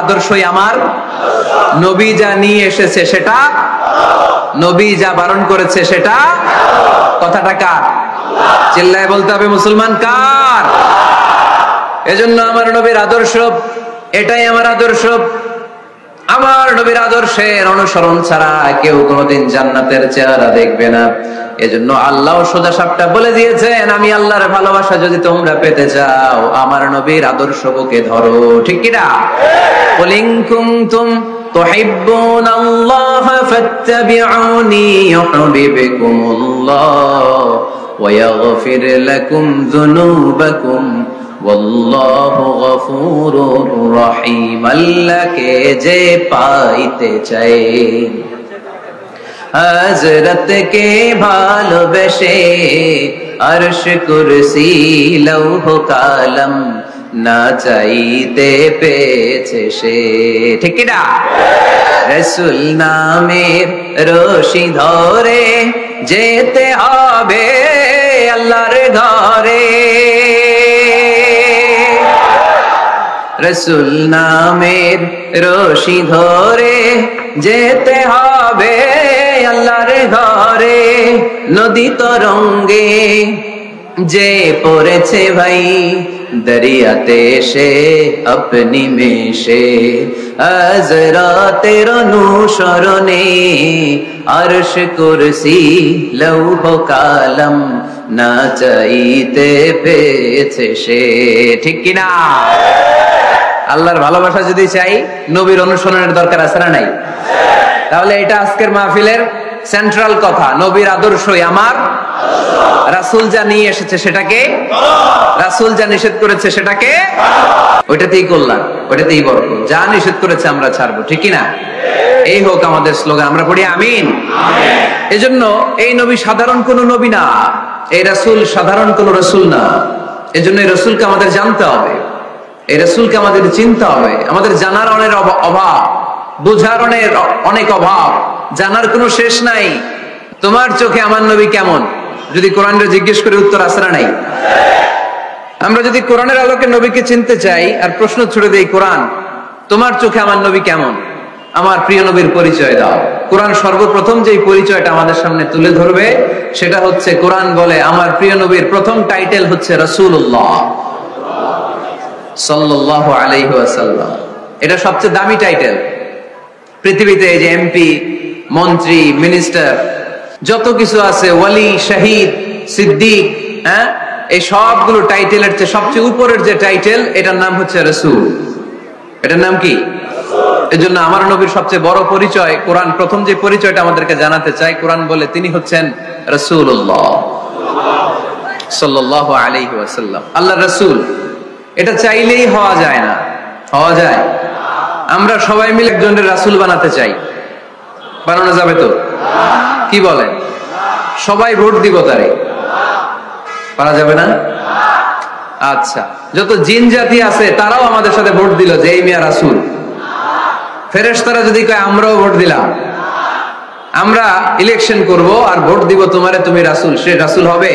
আদর্শই আমার নবী যা নিয়ে এসেছে সেটা, নবী যা বারণ করেছে সেটা। কথাটা কার? চিল্লায় বলতে হবে মুসলমান কার? এজন্য আমার নবীর আদর্শ, এটাই আমার আদর্শ। আমার নবীর আদর্শের অনুসরণ ছাড়া কেউ কোনোদিন জান্নাতের চেহারা দেখবে না। এজন্য আল্লাহ সোজা সাপটা বলে দিয়েছেন, আমি আল্লাহর ভালোবাসা যদি তোমরা পেতে চাও আমার নবীর আদর্শ বুকে ধরো। ঠিক কি না? কুল ইন কুনতুম তুহিব্বুনাল্লাহ ফাত্তাবিউনি ইউহিব্বুকুমুল্লাহ ওয়া ইয়াগফির লাকুম যুনুবাকুম ওয়াল্লাহু গফুরুর রহিম। আল্লাহকে যে পাইতে চায়, হযরত কে ভালোবেসে আরশ কুরসি লৌহ কালাম না চাইতে পেয়েছে সে। ঠিক কি না? রাসূল নামের রশি ধরে যেতে হবে আল্লাহর ঘরে। রাসূল নামের রশি ধরে যেতে হবে আল্লাহর ঘরে। নদী তরঙ্গে যে পড়েছে ভাই দরিয়াতে সে আপনি মেশে, হযরতের অনুসরণে আরশ কুরসি লৌহ কালাম না চাইতে পেয়েছে সে। ঠিক কিনা? আল্লাহর ভালোবাসা যদি চাই নবীর অনুসরণের দরকার আছে না নাই? তাহলে এটা আজকের মাহফিলের সেন্ট্রাল কথা, নবীর আদর্শই আমার। রাসূল যা নিয়ে এসেছে সেটাকে, রাসূল যা নিষেধ করেছে সেটাকে ওইটাতেই করলাম, ওইটাতেই বরকত। যা নিষেধ করেছে আমরা ছাড়বো। ঠিক কি না? এই হোক আমাদের স্লোগান। আমরা পড়ি আমিন। এজন্য এই নবী সাধারণ কোন নবী না, এই রাসূল সাধারণ কোন রাসূল না। এজন্য এই রাসূলকে আমাদের জানতে হবে, এই রাসূলকে আমাদের চিনতে হবে। আমাদের জানার অনেক অভাব, বুঝার অনেক অভাব, জানার কোনো শেষ নাই। তোমার চোখে আমার নবী কেমন যদি কোরআনটা জিজ্ঞেস করে উত্তর আছে না নাই? আমরা যদি কোরআনের আলোকে নবীকে চিনতে চাই আর প্রশ্ন ছুড়ে দেই, কোরআন তোমার চোখে আমার নবী কেমন, আমার প্রিয় নবীর পরিচয় দাও। কোরআন সর্বপ্রথম যেই পরিচয়টা আমাদের সামনে তুলে ধরবে সেটা হচ্ছে, কোরআন বলে আমার প্রিয় নবীর প্রথম টাইটেল হচ্ছে রাসূলুল্লাহ সাল্লাল্লাহু আলাইহি ওয়াসাল্লাম। এটা সবচেয়ে দামি টাইটেল পৃথিবীতে। এই যে এমপি, মন্ত্রী, মিনিস্টার যত কিছু আছে, ওয়ালি, শহীদ, সিদ্দিক, হ্যাঁ, এই সবগুলো টাইটেলের চেয়ে সবচেয়ে উপরের যে টাইটেল এটার নাম হচ্ছে রাসূল। এটার নাম কি? এজন্য আমার নবীর সবচেয়ে বড় পরিচয়, কোরআন প্রথম যে পরিচয়টা আমাদেরকে জানাতে চাই, কোরআন বলে তিনি হচ্ছেন রাসূলুল্লাহ সাল্লাল্লাহু আলাইহি ওয়াসাল্লাম, আল্লাহর রাসূল। এটা চাইলেই হওয়া যায় না। হওয়া যায়? আমরা সবাই মিলে একজনের রাসূল বানাতে চাই, বানানো যাবে তো? কি বলেন? সবাই ভোট দিব তারে, পারা যাবে না? আচ্ছা, যত জিন জাতি আছে তারাও আমাদের সাথে ভোট দিল যে এই মিয়া রাসূল। ফেরেশতারা যদি কয় আমরাও ভোট দিলাম, আমরা ইলেকশন করব আর ভোট দিব তোমারে, তুমি রাসূল, সে রাসূল হবে?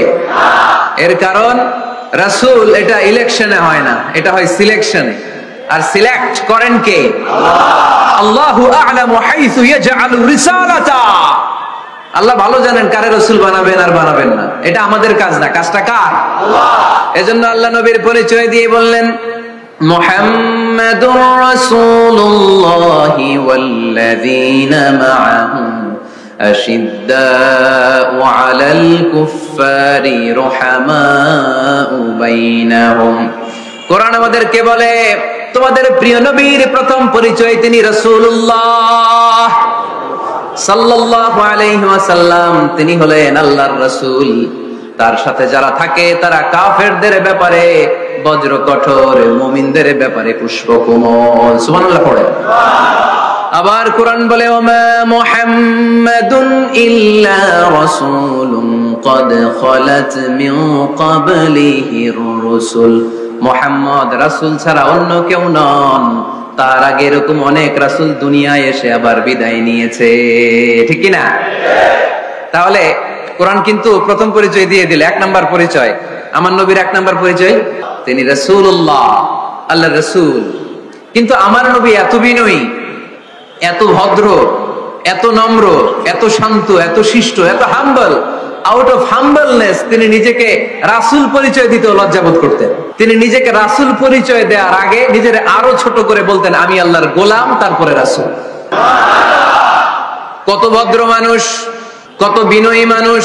এর কারণ রাসূল এটা ইলেকশনে হয় না, এটা হয় সিলেকশনে। আর সিলেক্ট করেন কে? আল্লাহু আ'লামু হাইসু ইয়াজআলু রিসালাতা। আল্লাহ ভালো জানেন কারে রাসূল বানাবেন আর বানাবেন না। এটা আমাদের কাজ না, কাজটা কার? আল্লাহ। এজন্য আল্লাহ নবীর পরিচয় দিয়ে বললেন, মুহাম্মাদুর রাসূলুল্লাহি ওয়াল্লাযীনা মা'আহু আশিদ্দাউ আলাল কুফফারি রুহামাউ বাইনাহুম। কোরআন আমাদেরকে বলে তোমাদের প্রিয় নবীর প্রথম পরিচয় তিনি রাসূলুল্লাহ সাল্লাল্লাহু আলাইহি ওয়াসাল্লাম। তিনি হলেন আল্লাহর রাসূল। তার সাথে যারা থাকে তারা কাফেরদের ব্যাপারে বজ্র কঠোর, মুমিনদের ব্যাপারে পুষ্পকোমল। সুবহানাল্লাহ পড়ে। আবার কোরআন বলে, ওমা মুহাম্মাদুন ইল্লা রাসূলুন ক্বাদ খালাত মিন ক্বাবলিহির রাসূল। মুহাম্মদ রাসূল ছাড়া অন্য কেউ নন, তার আগে এরকম অনেক রাসূল দুনিয়ায় এসে আবার বিদায় নিয়েছে। ঠিক কি না? তাহলে কোরআন কিন্তু প্রথম পরিচয় দিয়ে দিল, এক নাম্বার পরিচয় আমার নবীর, এক নাম্বার পরিচয় তিনি রাসূলুল্লাহ, আল্লাহর রাসূল। কিন্তু আমার নবী এত বিনয়ী, এত ভদ্র, এত নম্র, এত শান্ত, এত শিষ্ট, এত হাম্বল। আউট অফ হাম্বলনেস তিনি নিজেকে রাসূল পরিচয় দিতে লজ্জাবোধ করতেন। তিনি নিজেকে রাসূল পরিচয় দেওয়ার আগে নিজের আরো ছোট করে বলতেন, আমি আল্লাহর গোলাম, তারপরে রাসূল। কত ভদ্র মানুষ, কত বিনয়ী মানুষ।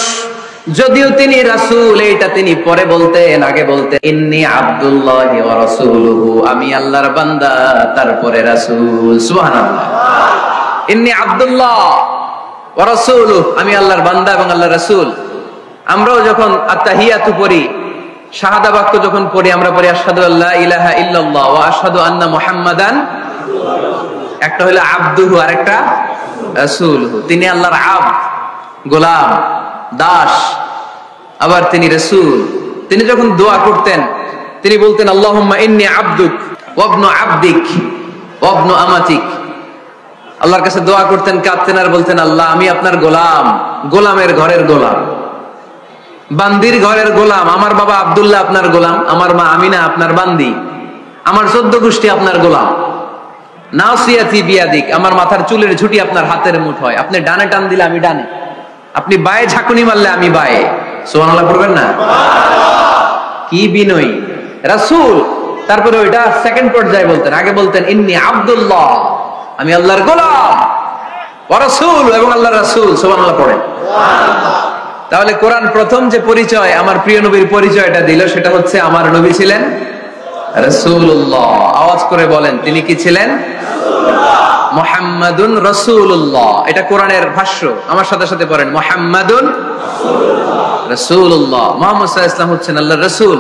যদিও তিনি রাসূল, এইটা তিনি পরে বলতেন, আগে বলতেন ইন্নী আব্দুল্লাহি ওয়া রাসূলুহু, আমি আল্লাহর বান্দা, তারপরে রাসূল। সুবহানাল্লাহ। ইন্নী আব্দুল্লাহ ওয়া রাসূলুহু, আমি আল্লাহর বান্দা এবং আল্লাহর রাসূল। আমরাও যখন আত্তাহিয়াতু পড়ি, শাহাদা বাক্য যখন পড়ি, আমরা পড়ি আশহাদু আল্লা ইলাহা ইল্লাল্লাহ ওয়া আশহাদু আন্না মুহাম্মাদান। একটা হলো আব্দুহু আর একটা রাসূলুহু। তিনি আল্লাহর আব্দ, গোলাম, দাস, আবার তিনি রাসূল। তিনি যখন দোয়া করতেন তিনি বলতেন আল্লাহুম্মা ইন্নী আবদুক ওয়া ইবনু আবদিক ওয়া ইবনু আমাতিক। আল্লাহর কাছে দোয়া করতেন, কাঁদতেন আর বলতেন, আল্লাহ আমি আপনার গোলাম, গোলামের ঘরের গোলাম, বান্দির ঘরের গোলাম। আমার বাবা আব্দুল্লাহ আপনার গোলাম, আমার মা আমিনা আপনার বান্দি, আমার 14 গোষ্ঠী আপনার গোলাম। নাসিয়াতি বিয়াদিক, আমার মাথার চুলের ঝুঁটি আপনার হাতের মুঠোয়। আপনি ডানে টান দিলে আমি ডানে, আপনি বায়ে ঝাঁকুনি মারলে আমি বায়ে। সুবহানাল্লাহ পড়বেন না? কি বিনয়ী রাসূল। তারপরে ওইটা সেকেন্ড পর্যায়ে বলতেন। আগে বলতেন ইন্নী আব্দুল্লাহ, আমি আল্লাহর গোলাম, ওয়া রাসূল, এবং আল্লাহর রাসূল। সুবহানাল্লাহ পড়েন। তাহলে কোরআন প্রথম যে পরিচয় আমার প্রিয় নবীর পরিচয়টা দিল, সেটা হচ্ছে আমার নবী ছিলেন রাসূলুল্লাহ। আওয়াজ করে বলেন, তিনি কি ছিলেন? মুহাম্মাদুন রাসূলুল্লাহ। এটা কোরআনের ভাষ্য। আমার সাথে সাথে পড়েন, মুহাম্মাদুন রাসূলুল্লাহ। মুহাম্মদ সাল্লাল্লাহু আলাইহি ওয়াসাল্লাম হচ্ছেন আল্লাহর রাসূল।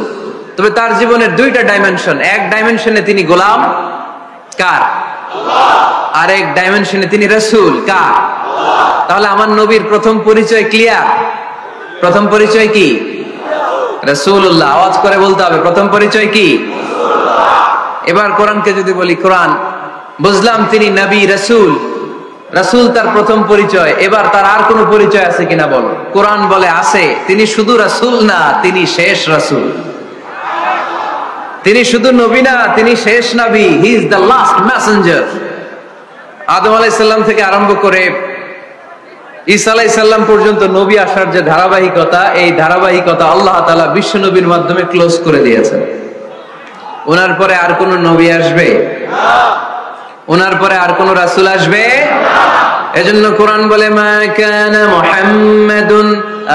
তবে তার জীবনের দুইটা ডাইমেনশন। এক ডাইমেনশনে তিনি গোলাম, কার? আল্লাহ। আর এক ডাইমেনশনে তিনি রাসূল, কার? আল্লাহ। তাহলে আমার নবীর প্রথম পরিচয় ক্লিয়ার। প্রথম পরিচয় কি? রাসূলুল্লাহ। আওয়াজ করে বলতে হবে, প্রথম পরিচয় কি? রাসূলুল্লাহ। এবার কোরআনকে যদি বলি, কোরআন বুঝলাম তিনি নবী, রাসূল। রাসূল তার প্রথম পরিচয়। এবার তার আর কোন পরিচয় আছে কিনা বলো? কোরআন বলে আছে। তিনি শুধু রাসূল না, তিনি শেষ রাসূল। তিনি শুধু নবী না, তিনি শেষ নবী। He is the last messenger. আদম আলাইহিস সালাম থেকে আরম্ভ করে ঈসা আলাইহিস সালাম পর্যন্ত নবী আসার যে ধারাবাহিকতা, এই ধারাবাহিকতা আল্লাহ তাআলা বিশ্ব নবীর মাধ্যমে ক্লোজ করে দিয়েছেন। ওনার পরে আর কোন নবী আসবে না, ওনার পরে আর কোন রাসূল আসবে না। এজন্য কোরআন বলে, মা কানা মুহাম্মাদুন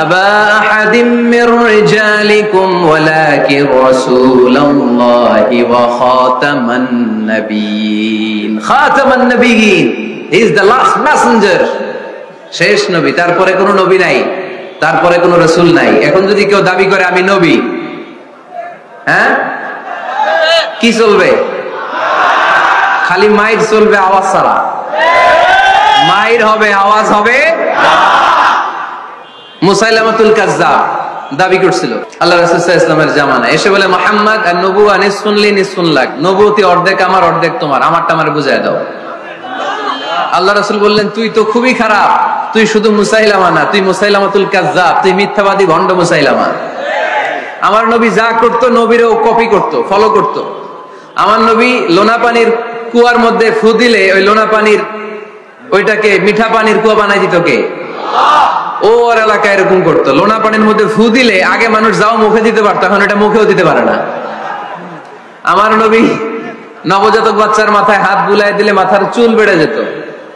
আবা আহাদিম মির রিজালিকুম ওয়ালাকিন রাসূলুল্লাহি ওয়া খাতামান নাবিয়িন। খাতামান নাবিয়িন, he is the last messenger, শেষ নবী। তারপরে কোন নবী নাই, তারপরে কোন রাসূল নাই। এখন যদি কেউ দাবি করে আমি নবী, হ্যাঁ, কি চলবে? খালি মাইর চলবে, আওয়াজ ছাড়া। মাইর হবে, আওয়াজ হবে। মুসাইলামাতুল কাজ্জাব দাবি করছিল আল্লাহ রাসূল সাল্লাল্লাহু আলাইহি ওয়াসাল্লামের জামানায়, এসে বলে, মুহাম্মদ আর নবুয়া নিসফুন লি নিসফুন লাক, নবুয়তি অর্ধেক আমার, অর্ধেক তোমার, আমারটা আমার বুঝায় দাও। আল্লাহ রাসূল বললেন, তুই তো খুবই খারাপ, তুই শুধু মুসাইলামা না, তুই মুসাইলামাতুল কাজ্জাব, তুই মিথ্যাবাদী ভণ্ড মুসাইলামা। আমার নবী যা করতো নবীরও কপি করতো, ফলো করতো। আমার নবী লোনা পানির কুয়ার মধ্যে ফু দিলে ওই লোনা পানির ওইটাকে মিঠা পানির কুয়া বানাই দিত কে? আল্লাহ। ওর এলাকায় এরকম করতো, লোনা পানির মধ্যে ফু দিলে আগে মানুষ যাও মুখে দিতে পারতো, এখন এটা মুখেও দিতে পারে না। আমার নবী নবজাতক বাচ্চার মাথায় হাত বুলাই দিলে মাথার চুল বেড়ে যেত।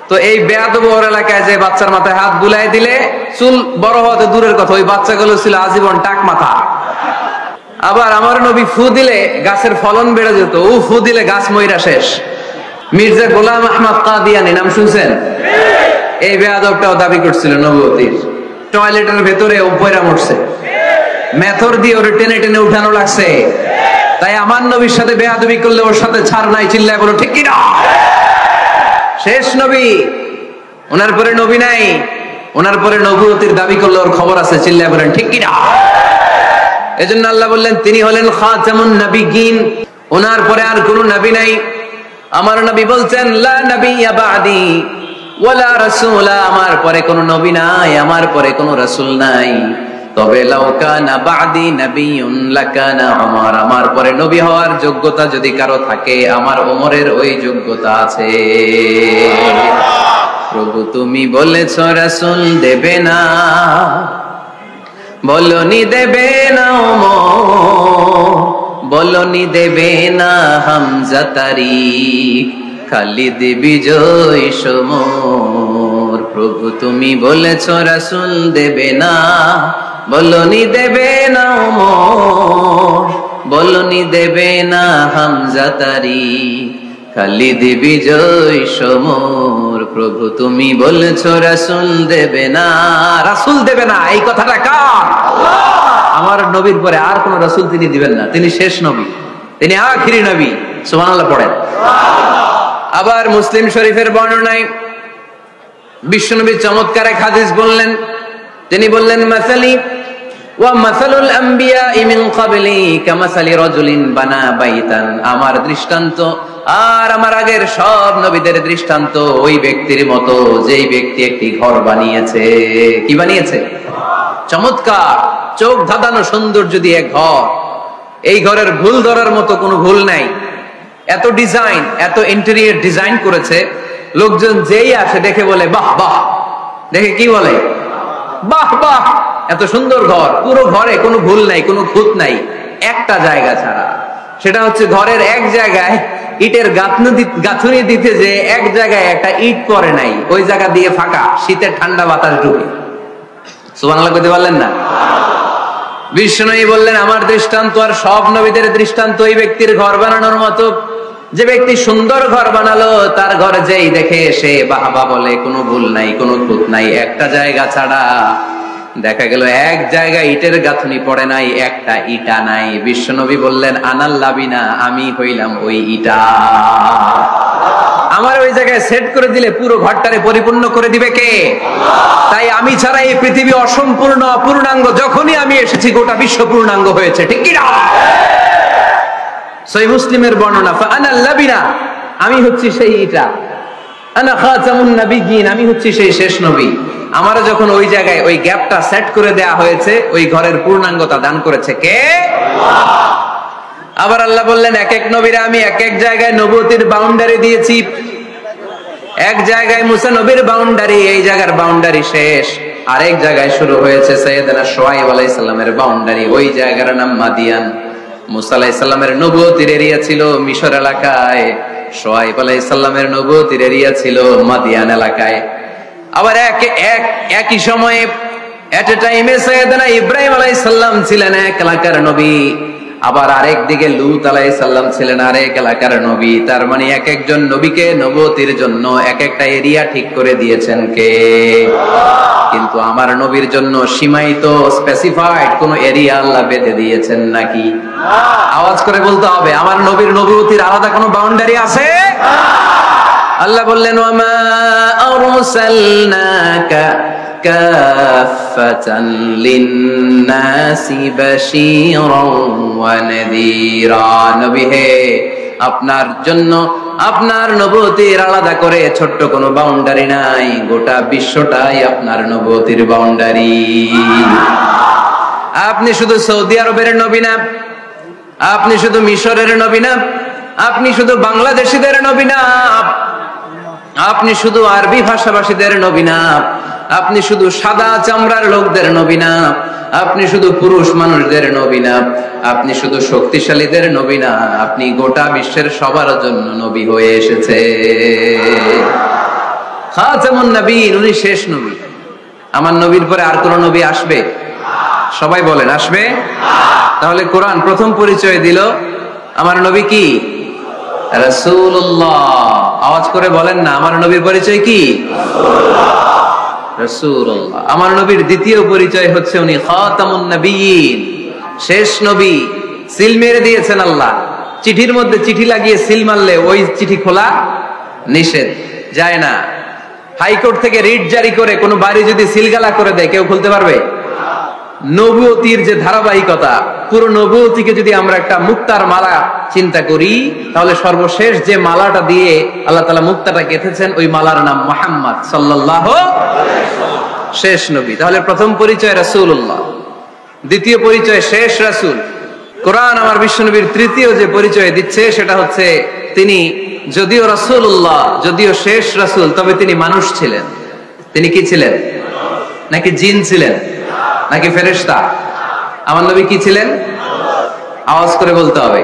তো এই বেয়াদব ওর এলাকায় যে বাচ্চার মাথায় হাত বুলাই দিলে চুল বড় হওয়া তো দূরের কথা, ওই বাচ্চাগুলো ছিল আজীবন টাক মাথা। আবার আমার নবী ফু দিলে গাছের ফলন বেড়ে যেত, ও ফু দিলে গাছ মইরা শেষ। মির্জা গোলাম আহমদ কাদিয়ানী নাম শুনছেন? এই বেয়াদবটাও দাবি করছিল নবুয়তির। টয়লেটের ভেতরে ও পয়রা মরছে, মেথর দিয়ে ওরে টেনে টেনে উঠানো লাগছে। তাই আমার নবীর সাথে বেয়াদবি করলে ওর সাথে ছাড় নাই, চিল্লায় বলো ঠিক কিনা? শেষ নবী, ওনার পরে নবী নাই, ওনার পরে নবুয়তির দাবি করলে ওর খবর আছে, চিল্লায় বলেন ঠিক কিনা? এজন্য আল্লাহ বললেন তিনি হলেন খাতামুন নাবিয়্যিন, ওনার পরে আর কোনো নবী নাই। আমার নবী বলছেন লা নাবিয়্যা বা'দি ওয়ালা রাসূলা, আমার পরে কোনো নবী নাই, আমার পরে কোনো রাসূল নাই। তবে লাউ কানা বাদি নাবিয়্যুন লাকানা উমর, আমার পরে নবী হওয়ার যোগ্যতা যদি কারো থাকে আমার ওমরের ওই যোগ্যতা আছে। প্রভু তুমি বলেছো রাসূল দেবে না, বলনি দেবে না ওমর, বলনি দেবে না হামজা তারিক, খালিদ বিজয় সমর। প্রভু তুমি বলেছো রাসূল দেবে না, বলনি দেবে না ওমর, বলনি দেবে না হামজা তারিক, খালিদ বিজয় সমর। প্রভু তুমি বলেছো রাসূল দেবে না, রাসূল দেবে না, এই কথাটা কার? আমার নবীর পরে আর কোন রাসূল তিনি দিবেন না, তিনি শেষ নবী, তিনি আখিরি নবী। সুবহানাল্লাহ পড়েন। আবার মুসলিম শরীফের বর্ণনায় বিশ্বনবী চমৎকার এক হাদিস বললেন, তিনি বললেন মাসালি ওয়া মাসালুল আম্বিয়া'i মিন ক্বাবলি কামাসালি রাজুলিন বানা বাইতান, আমার দৃষ্টান্ত আর আমার আগের সব নবীদের দৃষ্টান্ত ওই ব্যক্তির মতো যেই ব্যক্তি একটি ঘর বানিয়েছে। কি বানিয়েছে? চমৎকার চোখ ধাঁধানো সৌন্দর্য দিয়ে ঘর। এই ঘরের ভুল ধরার মতো কোনো ভুল নাই, এত ডিজাইন, এত ইন্টেরিয়র ডিজাইন করেছে, লোকজন যেই আসে দেখে বলে বাহ বাহ, দেখে কি বলে? বাহ বাহ, এত সুন্দর ঘর। পুরো ঘরে কোনো ভুল নাই, কোনো খুঁত নাই, একটা জায়গা ছাড়া, সেটা হচ্ছে ঘরের এক জায়গায় ইটের গাঁথুনি দিতে যে এক জায়গায় একটা ইট পড়ে নাই, ওই জায়গা দিয়ে ফাঁকা, শীতের ঠান্ডা বাতাস ঢুকে। সুবহানাল্লাহ কইতে পারলেন না? বিষ্ণু বললেন আমার দৃষ্টান্ত আর সব নবীদের দৃষ্টান্ত ওই ব্যক্তির ঘর বানানোর মতো, যে ব্যক্তি সুন্দর ঘর বানালো তার ঘরে যেই দেখে সে বাহবা বলে, কোনো ভুল নাই, কোনো খুঁত নাই, একটা জায়গা ছাড়া। দেখা গেল এক জায়গায় ইটের গাঁথনি পড়ে নাই, একটা ইটা নাই। বিশ্বনবী বললেন আনাল লাবিনা, আমি হইলাম ওই ইটা। আমার ওই জায়গায় সেট করে দিলে পুরো ঘরটারে পরিপূর্ণ করে দিবে কে? তাই আমি ছাড়া এই পৃথিবী অসম্পূর্ণ, অপূর্ণাঙ্গ। যখনই আমি এসেছি গোটা বিশ্ব পূর্ণাঙ্গ হয়েছে, ঠিক কি না? সহিহ মুসলিমের বর্ণনা, ফাআনাল লাবিনা, আমি হচ্ছি সেই ইটা, আনা খাতামুন নাবিয়্যিন, আমি হচ্ছি সেই শেষ নবী। আমারও যখন ওই জায়গায় ওই গ্যাপটা সেট করে দেয়া হয়েছে, ওই ঘরের পূর্ণাঙ্গতা দান করেছে কে? আবার আল্লাহ বললেন এক এক নবীরা আমি এক এক জায়গায় নবুয়তির বাউন্ডারি দিয়েছি। এক জায়গায় মুসা নবীর বাউন্ডারি, এই জায়গার বাউন্ডারি শেষ। আরেক জায়গায় শুরু হয়েছে সাইয়েদনা শুআয়ব আলাইহিস সালামের বাউন্ডারি, ওই জায়গার নাম মাদিয়ান। মুসা আলাইহিস সালামের নবুয়তির এরিয়া ছিল মিশর এলাকায়, শুআয়ব আলাইহিস সালামের নবুয়তির এরিয়া ছিল মাদিয়ান এলাকায়। আবার একই সময়ে এট এ টাইমে সাইয়েদনা ইব্রাহিম আলাইহিস সালাম ছিলেন এক এলাকার নবী, আবার আরেক দিকে লূত আলাইহিস সালাম ছিলেন আরেক এলাকার নবী। তার মানে এক একজন নবীকে নবুয়তির জন্য এক একটা এরিয়া ঠিক করে দিয়েছেন কে? কিন্তু আমার নবীর জন্য সীমায়িত স্পেসিফাইড কোন এরিয়া আল্লাহ বেঁধে দিয়েছেন নাকি? আওয়াজ করে বলতে হবে, আমার নবীর নবুয়তির আলাদা কোনো বাউন্ডারি আছে? আল্লাহ বললেন ওয়ামা আরসালনাকা কাফাতান লিন্নাসি বাশীরান ওয়া নাযীরা, নবী হে আপনার জন্য আপনার নবুয়তির আলাদা করে ছোট্ট কোনো বাউন্ডারি নাই, গোটা বিশ্বটাই আপনার নবুয়তির বাউন্ডারি। আপনি শুধু সৌদি আরবের নবী না, আপনি শুধু মিশরের নবী না, আপনি শুধু বাংলাদেশিদের নবী না, আপনি শুধু আরবি ভাষাভাষীদের নবী না, আপনি শুধু সাদা চামড়ার লোকদের নবী না, আপনি শুধু পুরুষ মানুষদের নবী না, আপনি শুধু শক্তিশালীদের নবী না, আপনি গোটা বিশ্বের সবার জন্য নবী হয়ে এসেছে। খাতামুন নবীন, উনি শেষ নবী। আমার নবীর পরে আর কোন নবী আসবে? সবাই বলেন আসবে? তাহলে কোরআন প্রথম পরিচয় দিল আমার নবী কি? রাসূলুল্লাহ। আওয়াজ করে বলেন না, আমার নবীর পরিচয় কি? রাসূলুল্লাহ। আমার নবীর দ্বিতীয় পরিচয় হচ্ছে উনি খাতামুন নবিয়্যিন, শেষ নবী। সিল মেরে দিয়েছেন আল্লাহ, চিঠির মধ্যে চিঠি লাগিয়ে সিল মারলে ওই চিঠি খোলা নিষেধ, যায় না। হাইকোর্ট থেকে রিট জারি করে কোন বাড়ি যদি সিলগালা করে দেয় কেউ খুলতে পারবে? নবুয়তির যে ধারাবাহিকতা, পুরো নবুয়তিকে যদি আমরা একটা মুক্তার মালা চিন্তা করি, তাহলে সর্বশেষ যে মালাটা দিয়ে আল্লাহ তাআলা মুক্তাটা গেঁথেছেন ওই মালার নাম মুহাম্মদ সাল্লাল্লাহু আলাইহি ওয়াসাল্লাম, শেষ নবী। তাহলে প্রথম পরিচয় রাসূলুল্লাহ। দ্বিতীয় পরিচয় শেষ রাসূল। কোরআন আমার বিশ্বনবীর তৃতীয় যে পরিচয় দিচ্ছে সেটা হচ্ছে তিনি যদিও রাসূলুল্লাহ, যদিও শেষ রাসূল, তবে তিনি মানুষ ছিলেন। তিনি কি ছিলেন? নাকি জিন ছিলেন? নাকি ফেরেশতা? আমার নবী কি ছিলেন? আওয়াজ করে বলতে হবে।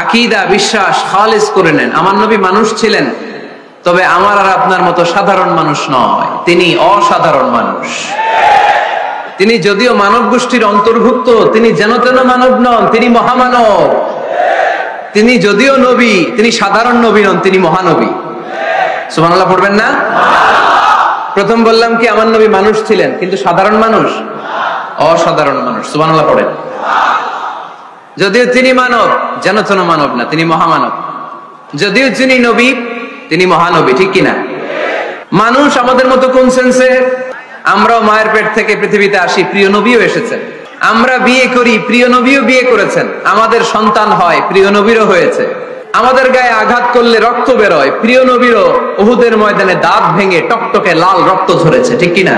আকীদা, বিশ্বাস খালিস করে নেন। আমার নবী মানুষ ছিলেন, তবে আমার আর আপনার মতো সাধারণ মানুষ নয়, তিনি অসাধারণ মানুষ। তিনি যদিও মানব গোষ্ঠীর অন্তর্ভুক্ত, তিনি যেন তেন মানব নন, তিনি মহামানব। তিনি যদিও নবী, তিনি সাধারণ নবী নন, তিনি মহানবী। সুবহানাল্লাহ পড়বেন না? প্রথম বললাম কি আমার নবী মানুষ ছিলেন, কিন্তু সাধারণ মানুষ, অসাধারণ মানুষ। সুবহানাল্লাহ পড়েন। যদিও তিনি মানব, যেন তেন মানব না, তিনি মহামানব। যদিও তিনি নবী, তিনি মহানবী। ঠিক কিনা? মানুষ আমাদের মতো কোন সেন্সে? আমরাও মায়ের পেট থেকে পৃথিবীতে আসি, প্রিয় নবীও এসেছেন। আমরা বিয়ে করি, প্রিয় নবীও বিয়ে করেছেন। আমাদের সন্তান হয়, প্রিয় নবীরও হয়েছে। আমাদের গায়ে আঘাত করলে রক্ত বেরোয়, প্রিয় নবীরও উহুদের ময়দানে দাঁত ভেঙে টকটকে লাল রক্ত ঝরেছে। ঠিক কিনা?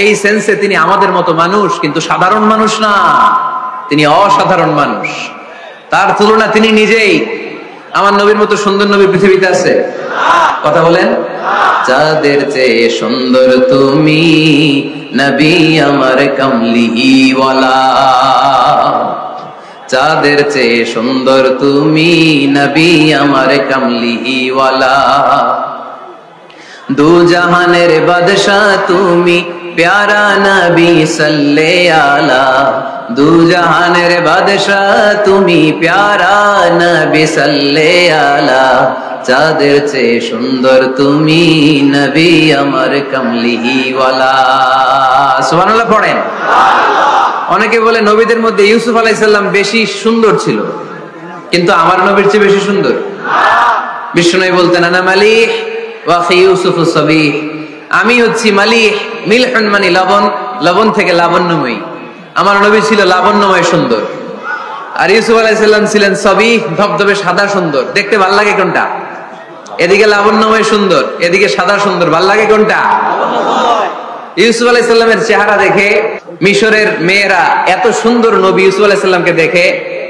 এই সেন্সে তিনি আমাদের মতো মানুষ, কিন্তু সাধারণ মানুষ না, তিনি অসাধারণ মানুষ। তার তুলনা তিনি নিজেই। আমার নবীর মতো সুন্দর নবী পৃথিবীতে আছে? কথা বলেন। চাঁদের চেয়ে সুন্দর তুমি নবী আমার কামলিওয়ালা, চাঁদের চেয়ে সুন্দর তুমি নবী আমার কামলিওয়ালা, দু জাহানের বাদশাহ তুমি প্যারা নবী সাল্লে আলা, দু জাহানের বাদশাহ তুমি প্যারা নবী সাল্লে আলা, চাঁদের চেয়ে সুন্দর তুমি নবী আমার কামলিওয়ালা। সুবহানাল্লাহ পড়েন। অনেকে বলে নবীদের মধ্যে ইউসুফ আলাইহিস সালাম বেশি সুন্দর ছিল, কিন্তু আমার নবীর চেয়ে বেশি সুন্দর? বিষ্ণু বলতেন আনা মালিহ ওয়া আখি ইউসুফ সাবিহ, আমি হচ্ছি মালিহ, মিলহুন মানে লবণ, লবণ থেকে লাবণ্যময়ী। আমার নবী ছিল লাবণ্যময় সুন্দর, আর ইউসুফ আলাইহিস সালাম ছিলেন সাবিহ, ধবধবে সাদা সুন্দর। দেখতে ভালো লাগে কোনটা? এদিকে লাবণ্যময় সুন্দর, এদিকে সাদা সুন্দর, ভালো লাগে কোনটা? ইউসুফ আলাইহিস সালামের চেহারা দেখে মিশরের মেয়েরা এত সুন্দর নবী ইউসুফ আলাইহিস সালামকে দেখে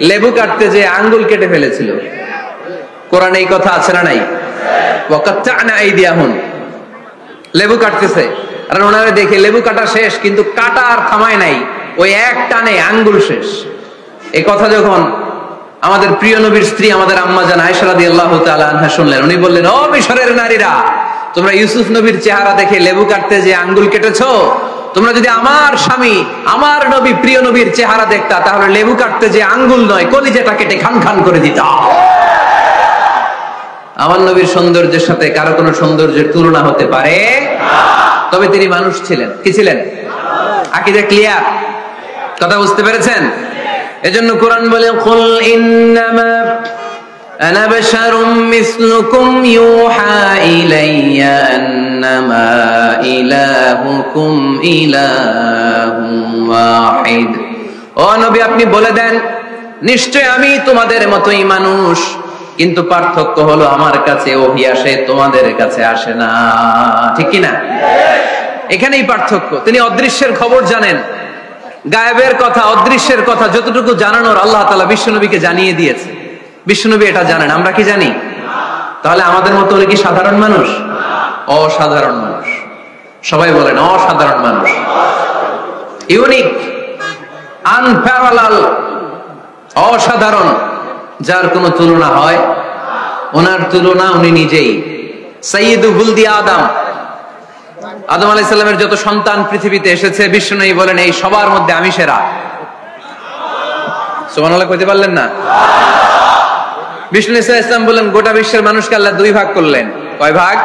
লেবু কাটতে যে আঙ্গুল কেটে ফেলেছিল। কোরআনে এই কথা আছে না নাই? ওয়াকাত্তা'না আইদিয়াহুম, লেবু কাটতেছে, আর ওনারা দেখে লেবু কাটা শেষ, কিন্তু কাটা আর থামায় নাই, ওই এক টানে আঙ্গুল শেষ। এই কথা যখন আমাদের প্রিয় নবীর স্ত্রী আমাদের আম্মা জান আয়েশা রাদিয়াল্লাহু তাআলা আনহা শুনলেন, উনি বললেন, ও মিশরের নারীরা, তোমরা ইউসুফ নবীর চেহারা দেখে লেবু কাটতে যে আঙ্গুল কেটেছো, তোমরা যদি আমার স্বামী আমার নবী প্রিয় নবীর চেহারা দেখতা, তাহলে লেবু কাটতে যে আঙ্গুল নয়, কলিজাটা কেটে খান খান করে দিতা। আমার নবীর সৌন্দর্যের সাথে কারো কোনো সৌন্দর্যের তুলনা হতে পারে? তবে তিনি মানুষ ছিলেন। কি ছিলেন? আকীদা ক্লিয়ার? কথা বুঝতে পেরেছেন? এজন্য কোরআন বলে, কুল ইন্নামা আনা বাশারুম মিসলুকুম ইউহা ইলাইয়া আন্নামা ইলাহুকুম ইলাহুম ওয়াহিদ। ও নবী, আপনি বলে দেন, নিশ্চয় আমি তোমাদের মতোই মানুষ, কিন্তু পার্থক্য হলো আমার কাছে ওহী আসে, তোমাদের কাছে আসে না। ঠিক কি না? এখানেই পার্থক্য। তিনি অদৃশ্যের খবর জানেন, গায়েবের কথা, অদৃশ্যের কথা যতটুকু জানানোর আল্লাহ তাআলা বিশ্বনবীকে জানিয়ে দিয়েছে। বিশ্বনবী এটা জানেন, আমরা কি জানি? তাহলে আমাদের মতো উনি কি সাধারণ মানুষ? অসাধারণ মানুষ। সবাই বলেন অসাধারণ মানুষ। ইউনিক, আনপ্যারালাল, অসাধারণ, যার কোনো তুলনা হয়? ওনার তুলনা উনি নিজেই। সাইয়্যিদু ওয়ালদি আদম, আদম আলাইহিস সালামের যত সন্তান পৃথিবীতে এসেছে, বিশ্বনবী বলেন এই সবার মধ্যে আমি সেরা। সুবহানাল্লাহ কইতে পারলেন না? বিষ্ণু সাল্লাল্লাহু আলাইহি ওয়াসাল্লাম বলেন, গোটা বিশ্বের মানুষকে আল্লাহ দুই ভাগ করলেন। কয় ভাগ?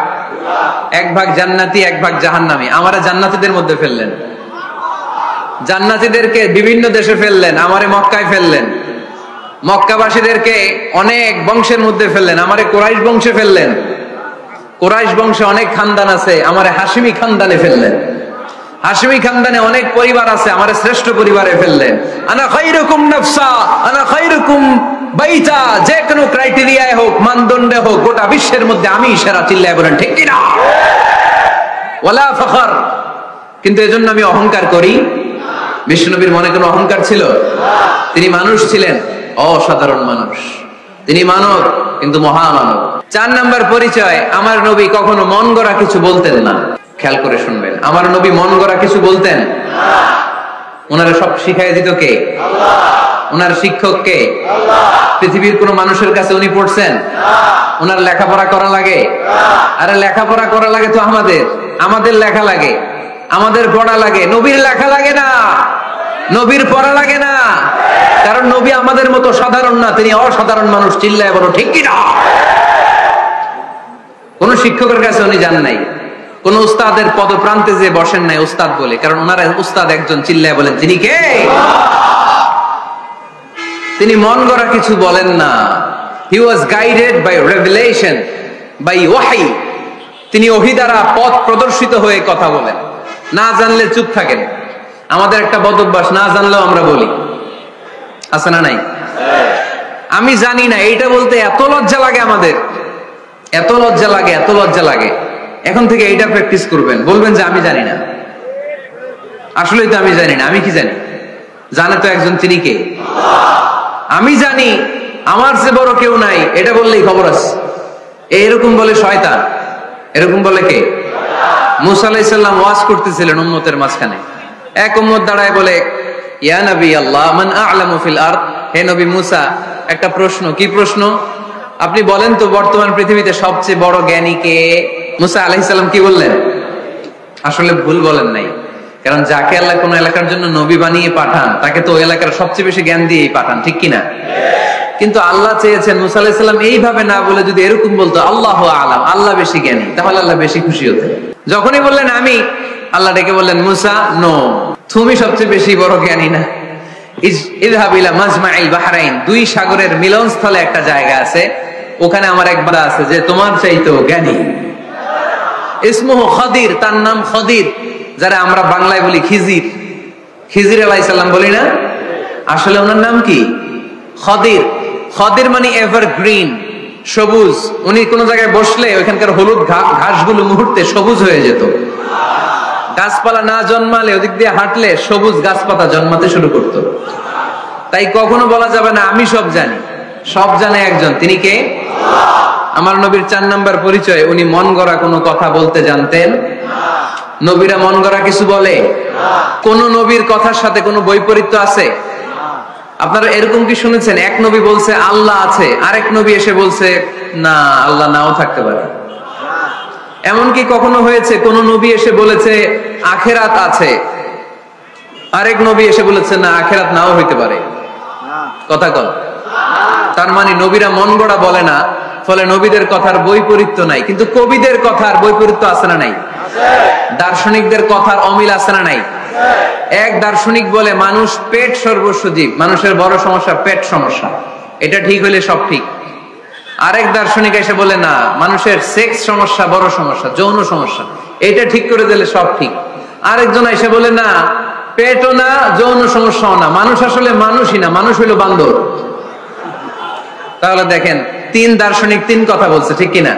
এক ভাগ জান্নাতি, এক ভাগ জাহান্নামী। আমারে জান্নাতীদের মধ্যে ফেললেন। জান্নাতীদেরকে বিভিন্ন দেশে ফেললেন, আমারে মক্কায় ফেললেন। মক্কাবাসীদেরকে অনেক বংশের মধ্যে ফেললেন, আমারে কুরাইশ বংশে ফেললেন। কুরাইশ বংশে অনেক খানদান আছে, আমারে হাশিমি খানদানে ফেললেন। হাশিমি খানদানে অনেক পরিবার আছে, আমারে শ্রেষ্ঠ পরিবারে ফেললেন। আনা খায়রুকুম নাফসা আনা খায়রুকুম বাইতা, যে কোনো ক্রাইটেরিয়ায় হোক, মানদণ্ডে হোক, গোটা বিশ্বের মধ্যে আমি সেরা। চিল্লায় বলেন ঠিক কি না? ওয়ালা ফখর। কিন্তু এজন্য আমি অহংকার করি? বিশ্বনবীর মনে কোনো অহংকার ছিল? তিনি মানুষ ছিলেন, অসাধারণ মানুষ। তিনি মানব, কিন্তু মহামানব। 4 নাম্বার পরিচয়, আমার নবী কখনো মন গড়া কিছু বলতেন না। খেয়াল করে শুনবেন, আমার নবী মন গড়া কিছু বলতেন না। ওনারা সব শিখাই দিত কে? আল্লাহ। ওনার শিক্ষক কে? আল্লাহ। পৃথিবীর কোন মানুষের কাছে উনি পড়ছেন? না। ওনার লেখাপড়া করা লাগে? না। আরে লেখাপড়া করা লাগে তো আমাদের লেখা লাগে, আমাদের পড়া লাগে, নবীর লেখা লাগে না, নবীর পড়া লাগে না। কারণ নবী আমাদের মতো সাধারণ না, তিনি অসাধারণ মানুষ। চিল্লায় বলো ঠিক কিনা? কোন শিক্ষকের কাছে উনি যান নাই, কোন উস্তাদের পদপ্রান্তে যে বসেন নাই উস্তাদ বলে, কারণ ওনারা উস্তাদ একজন। চিল্লায় বলেন তিনি কে? তিনি মন গড়া কিছু বলেন না। He was guided by revelation, by ওয়াহি। তিনি ওহী দ্বারা পথ প্রদর্শিত হয়ে কথা বলেন। না জানলে চুপ থাকেন। আমাদের একটা বদ অভ্যাস, না জানলেও আমরা বলি, আছে না নাই? আমি জানি না, এইটা বলতে এত লজ্জা লাগে আমাদের, এত লজ্জা লাগে, এত লজ্জা লাগে। এখন থেকে এইটা প্র্যাকটিস করবেন, বলবেন যে আমি জানি না। আসলেই তো আমি জানি না। আমি কি জানি? জানে তো একজন, তিনি কে? আমি জানি, আমার চেয়ে বড় কেউ নাই, এটা বললেই খবর আছে। এরকম বলে শয়তান। এরকম বলে কে? মুসা আলাইহিস সালাম ওয়াজ করতেছিলেন উম্মতের মাঝখানে। এক উম্মত দাঁড়ায় বলে, ইয়া নবী আল্লাহ, মান আ'লামু ফিল আরদ। হে নবী মুসা, একটা প্রশ্ন। কি প্রশ্ন? আপনি বলেন তো বর্তমান পৃথিবীতে সবচেয়ে বড় জ্ঞানী কে? মুসা আলাইহিস সালাম কি বললেন? আসলে ভুল বলেন নাই, কারণ যাকে আল্লাহ কোন এলাকার জন্য নবী বানিয়ে পাঠান, তাকে তো ওই এলাকার সবচেয়ে বেশি জ্ঞান দিয়েই পাঠান, ঠিক কিনা? কিন্তু আল্লাহ চেয়েছেন মুসা আলাইহিস সালাম এইভাবে না বলে যদি এরকম বলতো, আল্লাহু আ'লাম, আল্লাহ বেশি জ্ঞানী, তাহলে আল্লাহ বেশি খুশি হতেন। যখনই বললেন আমি, আল্লাহ ডেকে বললেন, মুসা নো, তুমি সবচেয়ে বেশি বড় জ্ঞানী না। ইযহাব ইলা মাজমাইল বাহরাইন, দুই সাগরের মিলনস্থলে একটা জায়গা আছে, ওখানে আমার এক বান্দা আছে যে তোমার চাইতেও জ্ঞানী। ইসমুহু খাদির, তার নাম খাদির, যারা আমরা বাংলায় বলি খিজির। খিজির আলাইহিস সালাম বলি না, আসলে ওনার নাম কি? খাদির। খাদির মানে এভারগ্রিন, সবুজ। উনি কোন জায়গায় বসলে ওইখানকার হলুদ ঘাসগুলো মুহূর্তে সবুজ হয়ে যেত। গাছপালা না জন্মালে ওদিক দিয়ে হাঁটলে সবুজ গাছপাতা জন্মাতে শুরু করতো। তাই কখনো বলা যাবে না আমি সব জানি। সব জানে একজন, তিনি কে? আমার নবীর 4 নাম্বার পরিচয়, উনি মন গড়া কোনো কথা বলতে জানতেন। নবীরা মন গড়া কিছু বলে? কোন নবীর কথার সাথে কোনো বৈপরীত্য আছে? আপনারা এরকম কি শুনেছেন, এক নবী বলছে আল্লাহ আছে, আরেক নবী এসে বলছে না, আল্লাহ নাও থাকতে পারে? এমনকি কখনো হয়েছে কোন নবী এসে বলেছে আখিরাত আছে, আরেক নবী এসে বলেছে না, আখিরাত নাও হইতে পারে? কথা কল। তার মানে নবীরা মন গড়া বলে না, ফলে নবীদের কথার বৈপরীত্য নাই। কিন্তু কবিদের কথার বৈপরীত্য আছে না নাই? দার্শনিকদের কথার অমিল আছে না নাই? এক দার্শনিক বলে মানুষ পেট সর্বস্ব জীব, মানুষের বড় সমস্যা পেট সমস্যা, এটা ঠিক হইলে সব ঠিক। আরেক দার্শনিক এসে বলে না, মানুষের সেক্স সমস্যা বড় সমস্যা, যৌন সমস্যা, এটা ঠিক করে দিলে সব ঠিক। আরেকজন এসে বলে না, পেটও না, যৌন সমস্যাও না, মানুষ আসলে মানুষই না, মানুষ হইল বান্দর। তাহলে দেখেন, 3 দার্শনিক 3 কথা বলছে, ঠিক কিনা?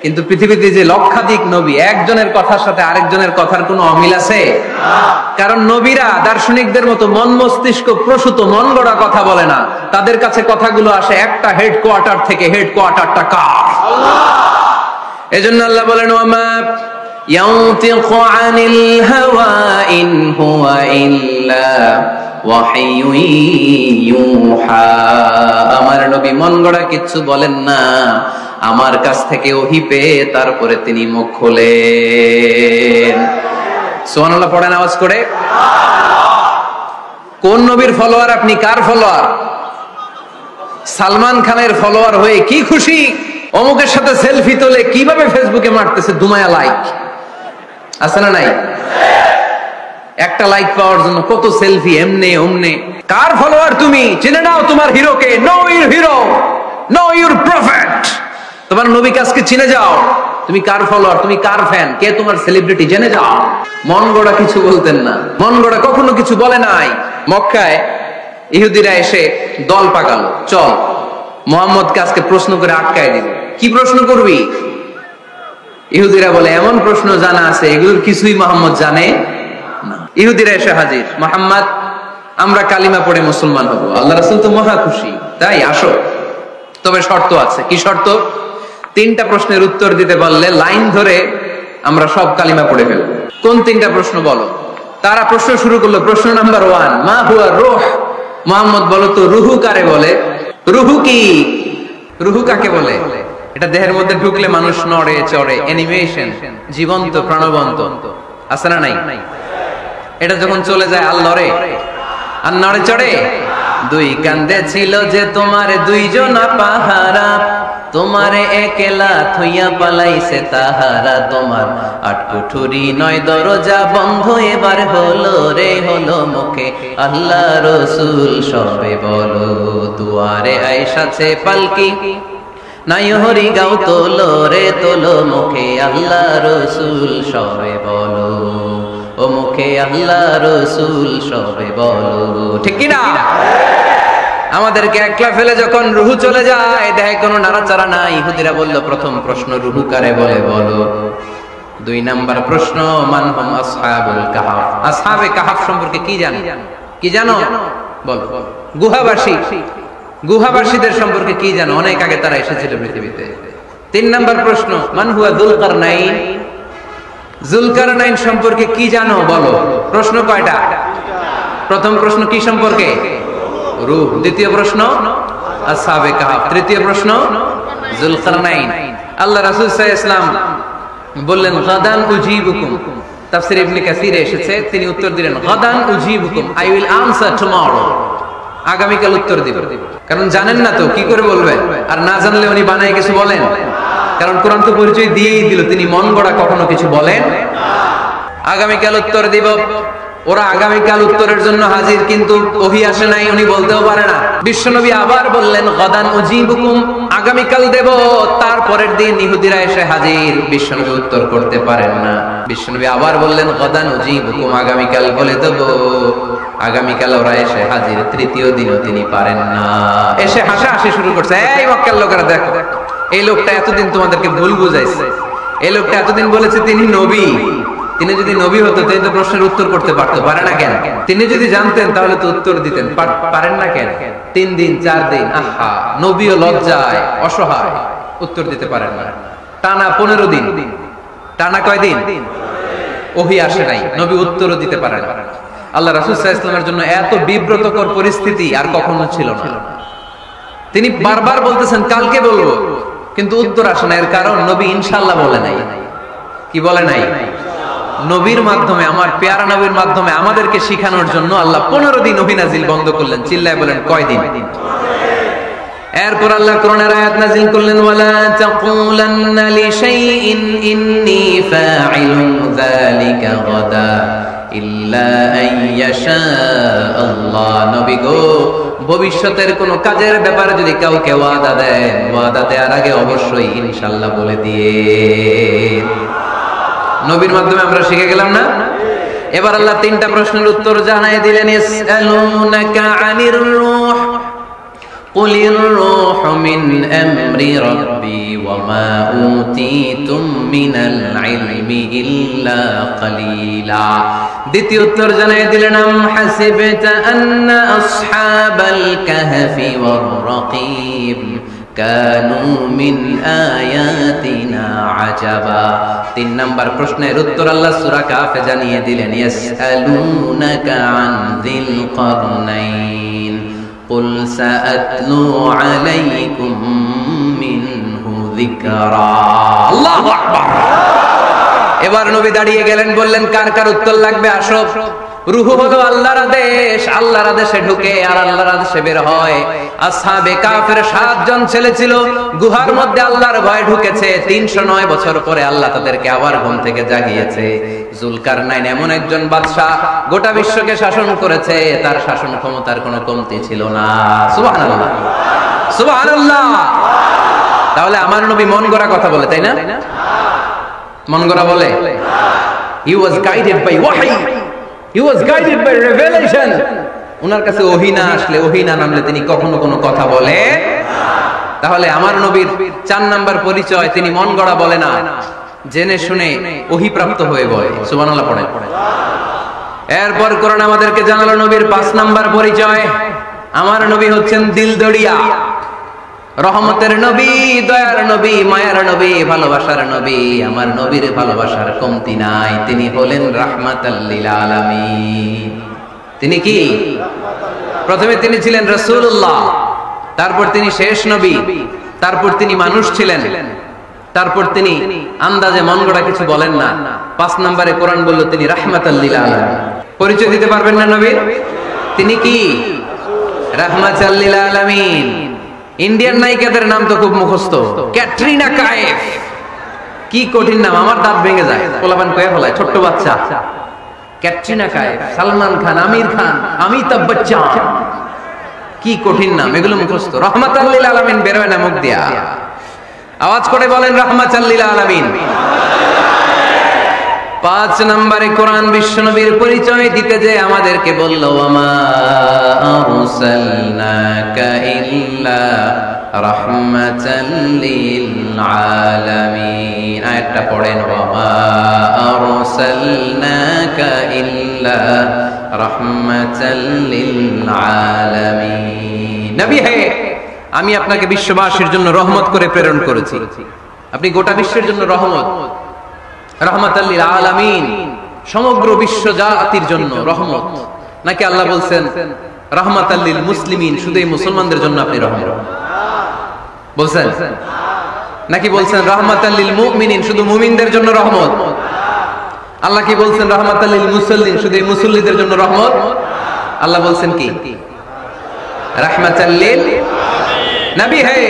কিন্তু পৃথিবীতে যে লক্ষাধিক নবী, একজনের কথার সাথে আরেকজনের কথার কোনো অমিল আছে? কারণ নবীরা দার্শনিকদের মতো মন মস্তিষ্ক প্রসূত মন গড়া কথা বলে না। তাদের কাছে কথাগুলো আসে একটা হেডকোয়ার্টার থেকে। হেডকোয়ার্টারটা কার? এজন্য আল্লাহ বলেন, ওয়ামা ইয়ানতিকু আনিল হাওয়া ইন হুয়া ইল্লা ওয়াহিয়ুন ইউহা। আমার নবী মন গড়া কিছু বলেন না, আমার কাছ থেকে ওহী পেয়ে তারপরে তিনি মুখ খোলেন। সুবহানাল্লাহ পড়েন আওয়াজ করে। কোন নবীর ফলোয়ার আপনি? কার ফলোয়ার? সালমান খানের ফলোয়ার হয়ে কি খুশি, অমুকের সাথে সেলফি তোলে কিভাবে ফেসবুকে মারতেছে দুমায়া লাইক, আছে না নাই? একটা লাইক পাওয়ার জন্য কত সেলফি, এমনে ওমনে। কার ফলোয়ার তুমি? জেনে নাও তোমার হিরোকে। Know your hero, know your prophet. তোমার নবীকে আজকে চিনে যাও। তুমি কার ফলোয়ার, তুমি কার ফ্যান, কে তোমার সেলিব্রিটি, জেনে যাও। মন গড়া কিছু বলতেন না, মন গড়া কখনো কিছু বলে নাই। মক্কায় ইহুদিরা এসে দল পাকালো, চল মুহাম্মদকে আজকে প্রশ্ন করে আটকায় দিবে। কি প্রশ্ন করবি? ইহুদিরা বলে এমন প্রশ্ন জানা আছে এগুলোর কিছুই মুহাম্মদ জানে না। ইহুদিরা এসে হাজির, মুহাম্মদ আমরা কালিমা পড়ে মুসলমান হব। আল্লাহ রাসূল তো মহা খুশি, তাই আসো, তবে শর্ত আছে। কি শর্ত? 3টা প্রশ্নের উত্তর দিতে পারলে লাইন ধরে আমরা সব কালিমা পড়ে ফেলব। কোন 3টা প্রশ্ন বলো? তারা প্রশ্ন শুরু করলো। প্রশ্ন নাম্বার 1, মা হুয়া রূহ? মুহাম্মদ বলো তো রুহু কারে বলে? রুহু কি? রুহু কাকে বলে? এটা দেহের মধ্যে ঢুকলে মানুষ নড়ে চড়ে, অ্যানিমেশন, জীবন্ত প্রাণবন্ত, আছে না নাই? এটা যখন চলে যায় আর লড়ে আর নড়ে চড়ে। 2 কান্দে ছিল যে তোমার 2 জনা পাহারা, তোমারে একলা থইয়া পালাইছে তাহারা, তোমার 8 কুঠুরি 9 দরজা বন্ধ এবার হলো রে হলো মুখে আল্লাহ রসুল সবে বলো, দুয়ারে আইসাছে পালকি নাই হরি গাও তোলো রে তোলো মুখে আল্লাহ রসুল সবে বলো, ও মুখে আল্লাহ রসুল সবে বলো। ঠিক কি না? আমাদেরকে একলা ফেলে যখন রুহু চলে যায়, দেহে কোনো নাড়াচাড়া নাই। ইহুদিরা বলল প্রথম প্রশ্ন রুহু কারে বলে বলো। 2 নাম্বার প্রশ্ন মান হুম আসহাবুল কাহফ? আসহাবে কাহফ সম্পর্কে কি জানো? কি জানো বলো। গুহাবাসী, গুহাবাসীদের সম্পর্কে কি জানো? অনেক আগে তারা এসেছিল পৃথিবীতে। 3 নাম্বার প্রশ্ন মান হুয়া যুলকারনাইন? যুলকারনাইন সম্পর্কে কি জানো বলো। প্রশ্ন কয়টা? প্রথম প্রশ্ন কি সম্পর্কে? রূহ। দ্বিতীয় প্রশ্ন আসহাবে কাহফ। তৃতীয় প্রশ্ন যুলকারনাইন। আল্লাহ রাসূল সাল্লাল্লাহু আলাইহি ওয়াসাল্লাম বললেন গাদান উজিবুকুম। তাফসীর ইবনে কাসিরে এসেছে, তিনি উত্তর দিলেন গাদান উজিবুকুম, আই উইল আনসার টুমরো। আগামীকাল উত্তর দিব। কারণ জানেন না তো কি করে বলবেন, আর না জানলে উনি বানায় কিছু বলেন। কারণ কোরআন তো পরিচয় দিয়েই দিল, তিনি মন গড়া কখনো কিছু বলেন। আগামীকাল উত্তর দিব। ওরা আগামীকাল উত্তরের জন্য হাজির, কিন্তু ওহী আসে নাই, উনি বলতেও পারে না। বিশ্বনবী আবার বললেন গাদান উজিবুকুম, আগামীকাল দেব। তারপরের দিন ইহুদিরা এসে হাজির, বিশ্বনবী উত্তর করতে পারেন না। বিশ্বনবী আবার বললেন গাদান উজিবুকুম, আগামীকাল বলে দেব। আগামীকাল ওরা এসে হাজির, তৃতীয় দিনও তিনি পারেন না। এসে হাসাহাসি শুরু করছে, এই মক্কার লোকেরা দেখো, এই লোকটা এতদিন তোমাদেরকে ভুল বুঝাইছে। এই লোকটা এতদিন বলেছে তিনি নবী। তিনি যদি নবী হতো তিনি তো প্রশ্নের উত্তর করতে পারতো, পারে না কেন? তিনি যদি জানতেন তাহলে তো উত্তর দিতেন, পারেন না কেন? 3 দিন 4 দিন, আহা, নবীও লজ্জায় অসহায়, উত্তর দিতে পারেন না। টানা 15 দিন, টানা কয় দিন ওহী আসে নাই, নবী উত্তরও দিতে পারেন না। আল্লাহ রাসূল সাল্লাল্লাহু আলাইহি ওয়াসাল্লামের জন্য এত বিব্রতকর পরিস্থিতি আর কখনো ছিল না। তিনি বারবার বলতেছেন কালকে বলবো, কিন্তু উত্তর আসে না। এর কারণ নবী ইনশাআল্লাহ বলে নাই। কি বলে নাই? নবীর মাধ্যমে, আমার পেয়ারা নবীর মাধ্যমে আমাদেরকে শিখানোর জন্য আল্লাহ 15 দিন ওহী নাজিল বন্ধ করলেন। চিল্লায় বলেন কয় দিন? এরপর আল্লাহ কোরআনের আয়াত নাজিল করলেন ওয়ালা তাকুলান্না লিশাইইন ইন্নী ফাইলুন যালিকা গাদা ইল্লা আইয়াশা আল্লাহ। নবী গো, ভবিষ্যতের কোন কাজের ব্যাপারে যদি কাউকে ওয়াদা দেন, ওয়াদা দেওয়ার আগে অবশ্যই ইনশাআল্লাহ বলে দিয়ে। নবীর মাধ্যমে আমরা শিখে গেলাম না? এবার আল্লাহ 3টা প্রশ্নের উত্তর জানাই দিলেন। ইয়াসআলুনাকা আনির রূহ কুলির রূহু মিন আমরি রাব্বি ওয়া মা উতীতুম মিনাল ইলমি ইল্লা কালিলা। দ্বিতীয় উত্তর জানাই দিলেন আম হাসিবতা আন্না আসহাবাল কাহফি ওয়ার রাকিব কানু মিন আয়াতিনা আজাবা। 3 নাম্বার প্রশ্নের উত্তর আল্লাহ সূরা কাফে জানিয়ে দিলেন ইয়াসআলুনাকা আন যিল কারনাইন কুল সাআতলু আলাইকুম মিনহু যিকরা। আল্লাহু আকবার। এবার নবী দাঁড়িয়ে গেলেন, বললেন কার কার উত্তর লাগবে আসো। রূহ হলো আল্লাহর আদেশ, আল্লাহর আদেশে ঢুকে আর আল্লাহর আদেশে বের হয়। আসহাবে কাফের 7 জন ছেলে ছিল, গুহার মধ্যে আল্লাহর ভয় ঢুকেছে। 309 বছর পরে আল্লাহ তাদেরকে আবার ঘুম থেকে জাগিয়েছে। যুলকারনাইন এমন একজন বাদশা, গোটা বিশ্বকে শাসন করেছে, তার শাসন ক্ষমতার কোনো কমতি ছিল না। সুবহানাল্লাহ, সুবহানাল্লাহ। তাহলে আমার নবী মন গড়া কথা বলে, তাই না? মন গড়া বলে? He was guided by wahy. He was guided by revelation. ওনার কাছে ওহী না আসলে, ওহী না নামলে তিনি কখনো কোনো কথা বলে। তাহলে আমার নবীর 4 নাম্বার পরিচয়, তিনি মন গড়া বলে না, জেনে শুনে ওহী প্রাপ্ত হয়ে বলে। সুবহানাল্লাহ পড়ে। এরপর কোরআন আমাদেরকে জানালো নবীর 5 নাম্বার পরিচয়, আমার নবী হচ্ছেন দিলদরিয়া, রহমতের নবী, দয়ার নবী, মায়ার নবী, ভালোবাসার নবী। আমার নবীর ভালোবাসার কমতি নাই, তিনি হলেন রাহমাতাল লিল আলামিন। তিনি কি? প্রথমে তিনি ছিলেন রাসূলুল্লাহ, তারপর তিনি শেষ নবী, তারপর তিনি মানুষ ছিলেন, তারপর তিনি আন্দাজে মন গড়া কিছু বলেন না। 5 নম্বরে কোরআন বলল তিনি রাহমাতাল লিল আলামিন। পরিচয় দিতে পারবেন না নবীর? তিনি কি? রাহমাতাল লিল আলামিন। ইন্ডিয়ান নায়িকাদের নাম তো খুব মুখস্থ, ক্যাটরিনা কাইফ, কি কঠিন নাম, আমার দাঁত ভেঙে যায়, পোলাপান কয়ে ফেলায়, ছোট্ট বাচ্চা। ক্যাটরিনা কাইফ, সালমান খান, আমির খান, অমিতাভ বচ্চন, কি কঠিন নাম, এগুলো মুখস্থ। রাহমাতাল লিল আলামিন বেরোয় না মুখ দিয়া, আওয়াজ করে বলেন রাহমাতাল লিল আলামিন। 5 নম্বরে কোরআন বিশ্বনবীর পরিচয় দিতে যে আমাদেরকে বলল, ওয়ামা আরসালনাকা ইল্লা রাহমাতাল লিল আলামিন। আয়াতটা পড়েন, ওয়ামা আরসালনাকা ইল্লা রাহমাতাল লিল আলামিন। নবী হে, আমি আপনাকে বিশ্ববাসীর জন্য রহমত করে প্রেরণ করেছি, আপনি গোটা বিশ্বের জন্য রহমত, রাহমাতাল লিল আলামিন, সমগ্র বিশ্ব জাতির জন্য রহমত। নাকি আল্লাহ বলছেন রাহমাতাল লিল মুসলিমিন, শুধু এই মুসলমানদের জন্য আপনি রহমত বলছেন? নাকি বলছেন রাহমাতাল লিল মুমিনিন, শুধু মুমিনদের জন্য রহমত? আল্লাহ কি বলছেন রাহমাতাল লিল মুসাল্লিন, শুধু এই মুসল্লিদের জন্য রহমত? আল্লাহ বলছেন কি রাহমাতাল লিল নবী হে,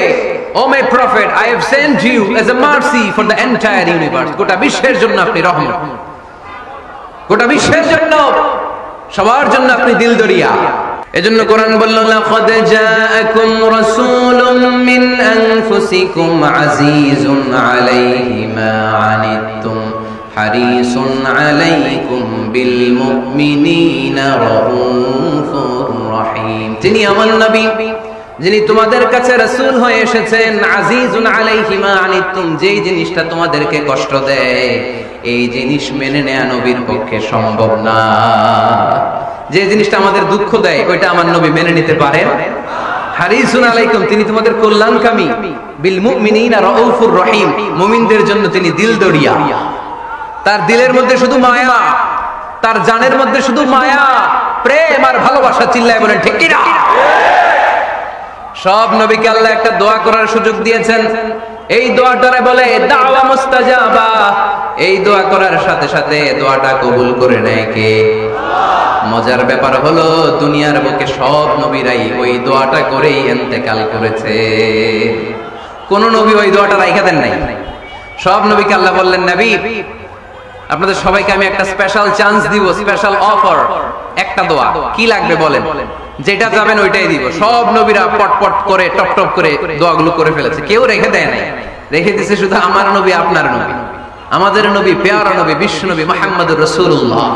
O my prophet, I have sent you as a mercy for the entire universe. গোটা বিশ্বের জন্য আপনি রহমত, গোটা বিশ্বের জন্য, সবার জন্য আপনি দিলদরিয়া। এজন্য কোরআন বলল, লাকাদ জাআকুম রাসূলুম মিন আনফুসিকুম আজিজুন আলাইহি মা আনিতুম হারিসুন আলাইকুম বিল মুমিনিনা রাউফুর রহিম। তিনি আমার নবী, যিনি তোমাদের কাছে রাসূল হয়ে এসেছেন, আজিজুন আলাইহি মা আনিতুম, যেই জিনিসটা তোমাদেরকে কষ্ট দেয় এই জিনিস মেনে নেওয়া নবীর পক্ষে সম্ভব না। যে জিনিসটা আমাদের দুঃখ দেয় ওইটা আমার নবী মেনে নিতে পারেন। হারিসুন আলাইকুম, তিনি তোমাদের কল্যাণকামী, বিল মুমিনিনা রাউফুর রহিম, মুমিনদের জন্য তিনি দিলদরিয়া। তার দিলের মধ্যে শুধু মায়া, তার জানের মধ্যে শুধু মায়া, প্রেম আর ভালোবাসা। চিল্লায় বলেন ঠিক কি না? সব নবীকে আল্লাহ একটা দোয়া করার সুযোগ দিয়েছেন, এই দোয়াটারে বলে দাওয়া মুস্তাজাবা। এই দোয়া করার সাথে সাথে দোয়াটা কবুল করে নেয় কে? মজার ব্যাপার হলো দুনিয়ার বুকে সব নবীরাই ওই দোয়াটা করেই ইন্তেকাল করেছে, কোন নবী ওই দোয়াটা রাইখা দেন নাই। সব নবীকে আল্লাহ বললেন, নবী আপনাদের সবাইকে আমি একটা স্পেশাল চান্স দিব, স্পেশাল অফার, একটা দোয়া, কি লাগবে বলেন, যেটা যাবেন ওইটাই দিব। সব নবীরা পটপট করে টপ টপ করে দোয়াগুলো করে ফেলেছে, কেউ রেখে দেয় নাই। রেখে দিয়েছে শুধু আমার নবী, আপনার নবী, আমাদের নবী, পেয়ারা নবী, বিশ্ব নবী মুহাম্মদুর রাসূলুল্লাহ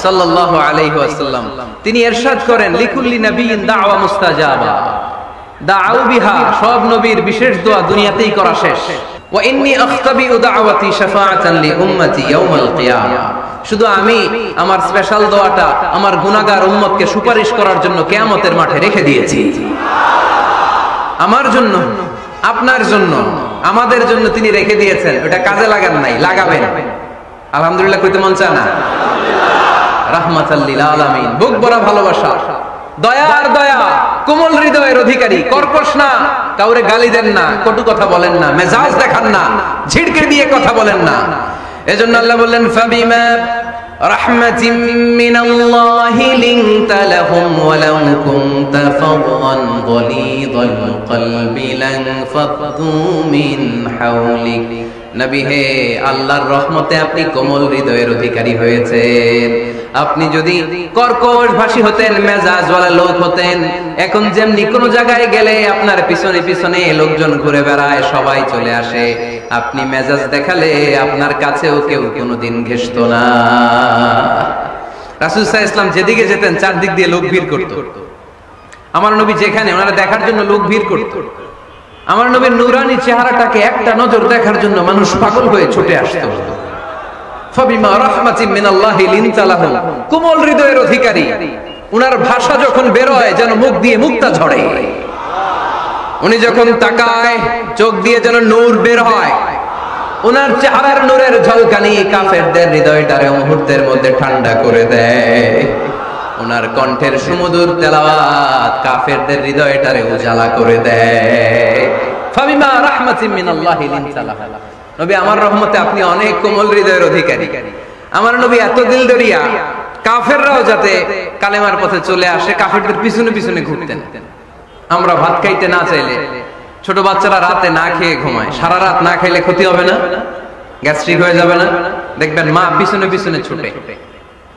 সাল্লাল্লাহু আলাইহি ওয়াসাল্লাম। তিনি ইরশাদ করেন, লিকুল্লি নাবিয়্যিন দাওয়া মুস্তাজাবা দাউ বিহা। সব নবীর বিশেষ দোয়া দুনিয়াতেই করা শেষ। ওয়া ইন্নী আখতাবিউ দাওয়াতি শাফাআতান লি উম্মতি ইয়াউমাল কিয়ামা। শুধু আমি আমার স্পেশাল দোয়াটা আমার গুনাহগার উম্মতকে সুপারিশ করার জন্য কিয়ামতের মাঠে রেখে দিয়েছি। আমার জন্য, আপনার জন্য, আমাদের জন্য তিনি রেখে দিয়েছেন, ওটা কাজে লাগান নাই, লাগাবেন। আলহামদুলিল্লাহ কইতে মন চায় না? রাহমাতাল লিল আলামিন, বুক ভরা ভালোবাসা, দয়ার দয়া, কোমল হৃদয়ের অধিকারী, কর্কশ না, কাউরে গালি দেন না, কটু কথা বলেন না, মেজাজ দেখান না, ঝিড়কে দিয়ে কথা বলেন না। এজন্য আল্লাহ বললেন, ফাবিমা রাহমাতিন মিনাল্লাহি লিনতা লাহুম ওয়ালাউ কুনতা ফাদদান গলিযাল কলবি লানফাদ্দু মিন হাওলিক। নবী হে, আল্লাহর রহমতে আপনি কোমল হৃদয়ের অধিকারী হয়েছেন। আপনি যদি কর্কশ ভাষী হতেন, মেজাজওয়ালা লোক হতেন, এখন যেমনি কোন জায়গায় গেলে আপনার পিছনে পিছনে লোকজন ঘুরে বেড়ায়, সবাই চলে আসে, আপনি মেজাজ দেখালে আপনার কাছেও কেউ কোনোদিন ঘেষতো না। রাসূল সাল্লাল্লাহু আলাইহি ওয়াসাল্লাম যেদিকে যেতেন চারদিক দিয়ে লোক ভিড় করত। আমার নবী যেখানে, ওনারা দেখার জন্য লোক ভিড় করত। আমার নবীর নূরানী চেহারাটাকে একটা নজর দেখার জন্য মানুষ পাগল হয়ে ছুটে আসতো। ফাবিমা রাহমাতিন মিনাল্লাহি লিনতা লাহুম, কোমল হৃদয়ের অধিকারী। উনার ভাষা যখন বের হয় যেন মুখ দিয়ে মুক্তা ঝরে, উনি যখন তাকায় চোখ দিয়ে যেন নূর বের হয়। উনার চেহারার নূরের ঝলকানি কাফেরদের হৃদয়টারে মুহূর্তের মধ্যে ঠান্ডা করে দেয়। উনার কণ্ঠের সুমধুর তেলাওয়াত কাফেরদের হৃদয়টারে উজালা করে দেয়। ফাবিমা রাহমাতিন মিনাল্লাহি লিনতা লাহুম, নবী আমার রহমতে আপনি অনেক কোমল হৃদয়ের অধিকারী। আমার নবী এত দিলদরিয়া, কাফেররাও যাতে কালেমার পথে চলে আসে কাফেরদের পিছনে পিছনে ঘুরতেন। আমরা ভাত খাইতে না চাইলে, ছোট বাচ্চারা রাতে না খেয়ে ঘুমায়, সারা রাত না খাইলে ক্ষতি হবে না? গ্যাস্ট্রিক হয়ে যাবে না? দেখবেন মা পিছনে পিছনে ছুটে,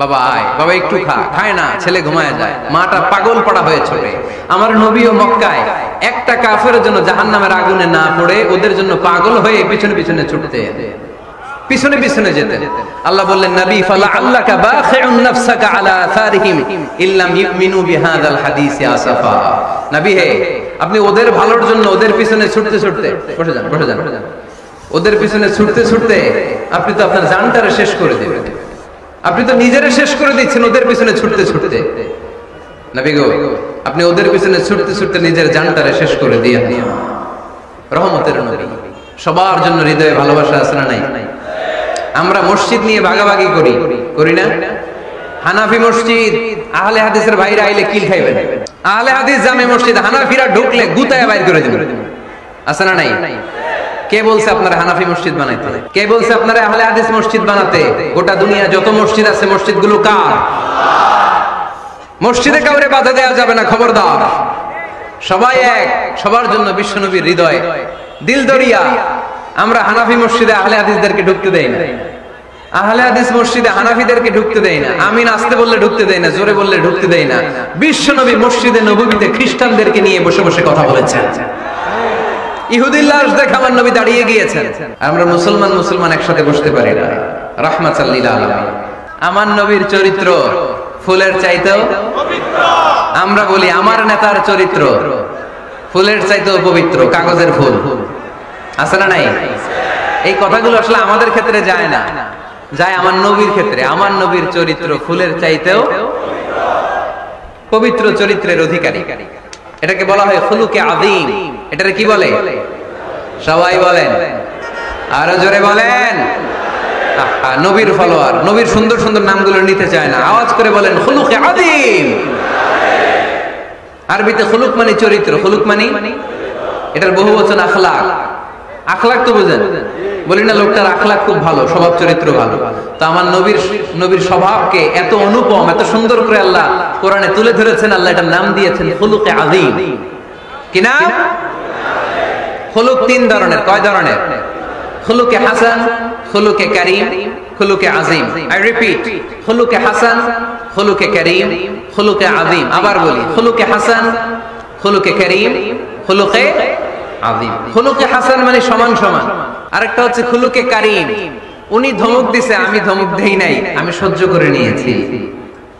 বাবা আয়, বাবা একটু খা, খায় না, ছেলে ঘুমায় যায়, মাটা পাগল পড়া হয়ে ছোটে। আমার নবীও মক্কায় একটা কাফেরের জন্য জাহান্নামের আগুনে না পড়ে ওদের জন্য পাগল হয়ে পিছনে পিছনে ছুটতে, পিছনে পিছনে যেতে। আল্লাহ বললেন, নবী ফালাআল্লাকা বাখিউন নাফসাকা আলা আসারিহিম ইল্লাম ইউমিনু বিহাযাল হাদিসি আসাফা। নবী হে, আপনি ওদের ভালোর জন্য ওদের পিছনে ছুটতে ছুটতে, বসে যান বসে যান, ওদের পিছনে ছুটতে ছুটতে আপনি তো আপনার জানটারে শেষ করে দেবেন, আপনি তো নিজেরে শেষ করে দিচ্ছেন ওদের পিছনে ছুটতে ছুটতে। নবী গো, আপনি ওদের পিছনে ছুটতে ছুটতে নিজের জানটারে শেষ করে দিয়ে রহমতের নবী। সবার জন্য হৃদয়ে ভালোবাসা আছে না নাই? আমরা মসজিদ নিয়ে ভাগাভাগি করি, করি না? হানাফি মসজিদ, আহলে হাদিসের ভাইরা আইলে কিল খাইবেন। আহলে হাদিস জামে মসজিদ, হানাফিরা ঢুকলে গুতায় বাইর করে দিবেন, আছে না নাই? কে বলছে আপনারা হানাফি মসজিদ বানাইতে? কে বলছে আপনারা আহলে হাদিস মসজিদ বানাতে? গোটা দুনিয়া যত মসজিদ আছে মসজিদগুলো কার? মসজিদে কাউরে বাধা দেওয়া যাবে না, খবরদার। সবাই এক, সবার জন্য বিশ্বনবীর হৃদয় দিলদরিয়া। আমরা হানাফি মসজিদে আহলে হাদিসদেরকে ঢুকতে দেই না, আহলে হাদিস মসজিদে হানাফিদেরকে ঢুকতে দেই না। আমিন আসতে বললে ঢুকতে দেই না, জোরে বললে ঢুকতে দেই না। বিশ্বনবী মসজিদে নববীতে খ্রিস্টানদেরকে নিয়ে বসে বসে কথা বলেছেন। ইহুদির লাশ দেখে আমার নবী দাঁড়িয়ে গিয়েছেন। আমরা মুসলমান মুসলমান একসাথে বসতে পারি না। রাহমাতাল লিল আলামিন। আমার নবীর চরিত্র ফুলের চাইতেও পবিত্র। আমরা বলি আমার নেতার চরিত্র ফুলের চাইতেও পবিত্র, কাগজের ফুল, আছে না নাই? এই কথাগুলো আসলে আমাদের ক্ষেত্রে যায় না, যায় আমার নবীর ক্ষেত্রে। আমার নবীর চরিত্র ফুলের চাইতেও পবিত্র, চরিত্রের অধিকারী। এটাকে বলা হয় খুলুকে আযীম। এটারে কি বলে? সবাই বলেন, আরো জোরে বলেন। নবীর ফলোয়ার, নবীর সুন্দর সুন্দর নামগুলো নিতে চায় না, আওয়াজ করে বলেন খুলুকে আযীম। আরবিতে খুলুক মানে চরিত্র, খুলুক মানে এটার বহুবচন আখলাক। আখলাক তো বুঝেন, বলি না লোকটার আখলাক খুব ভালো, স্বভাব চরিত্র ভালো। তো আমার নবীর স্বভাবকে এত অনুপম, এত সুন্দর করে আল্লাহ কোরআনে তুলে ধরেছেন। আল্লাহ এটার নাম দিয়েছেন খুলুকে আযীম। কি নাম? খুলুক তিন ধরনের। কয় ধরনের? খুলুকে হাসান, খুলুকে কারীম, খুলুকে আযীম। আই রিপিট, খুলুকে হাসান, খুলুকে কারীম, খুলুকে আযীম। আবার বলি, খুলুকে হাসান, খুলুকে কারীম, খুলুকে আযীম। খুলুকে হাসান মানে সমান সমান। আরেকটা হচ্ছে খুলুকে কারীম, উনি ধমক দিছে আমি ধমক দেই নাই, আমি সহ্য করে নিয়েছি,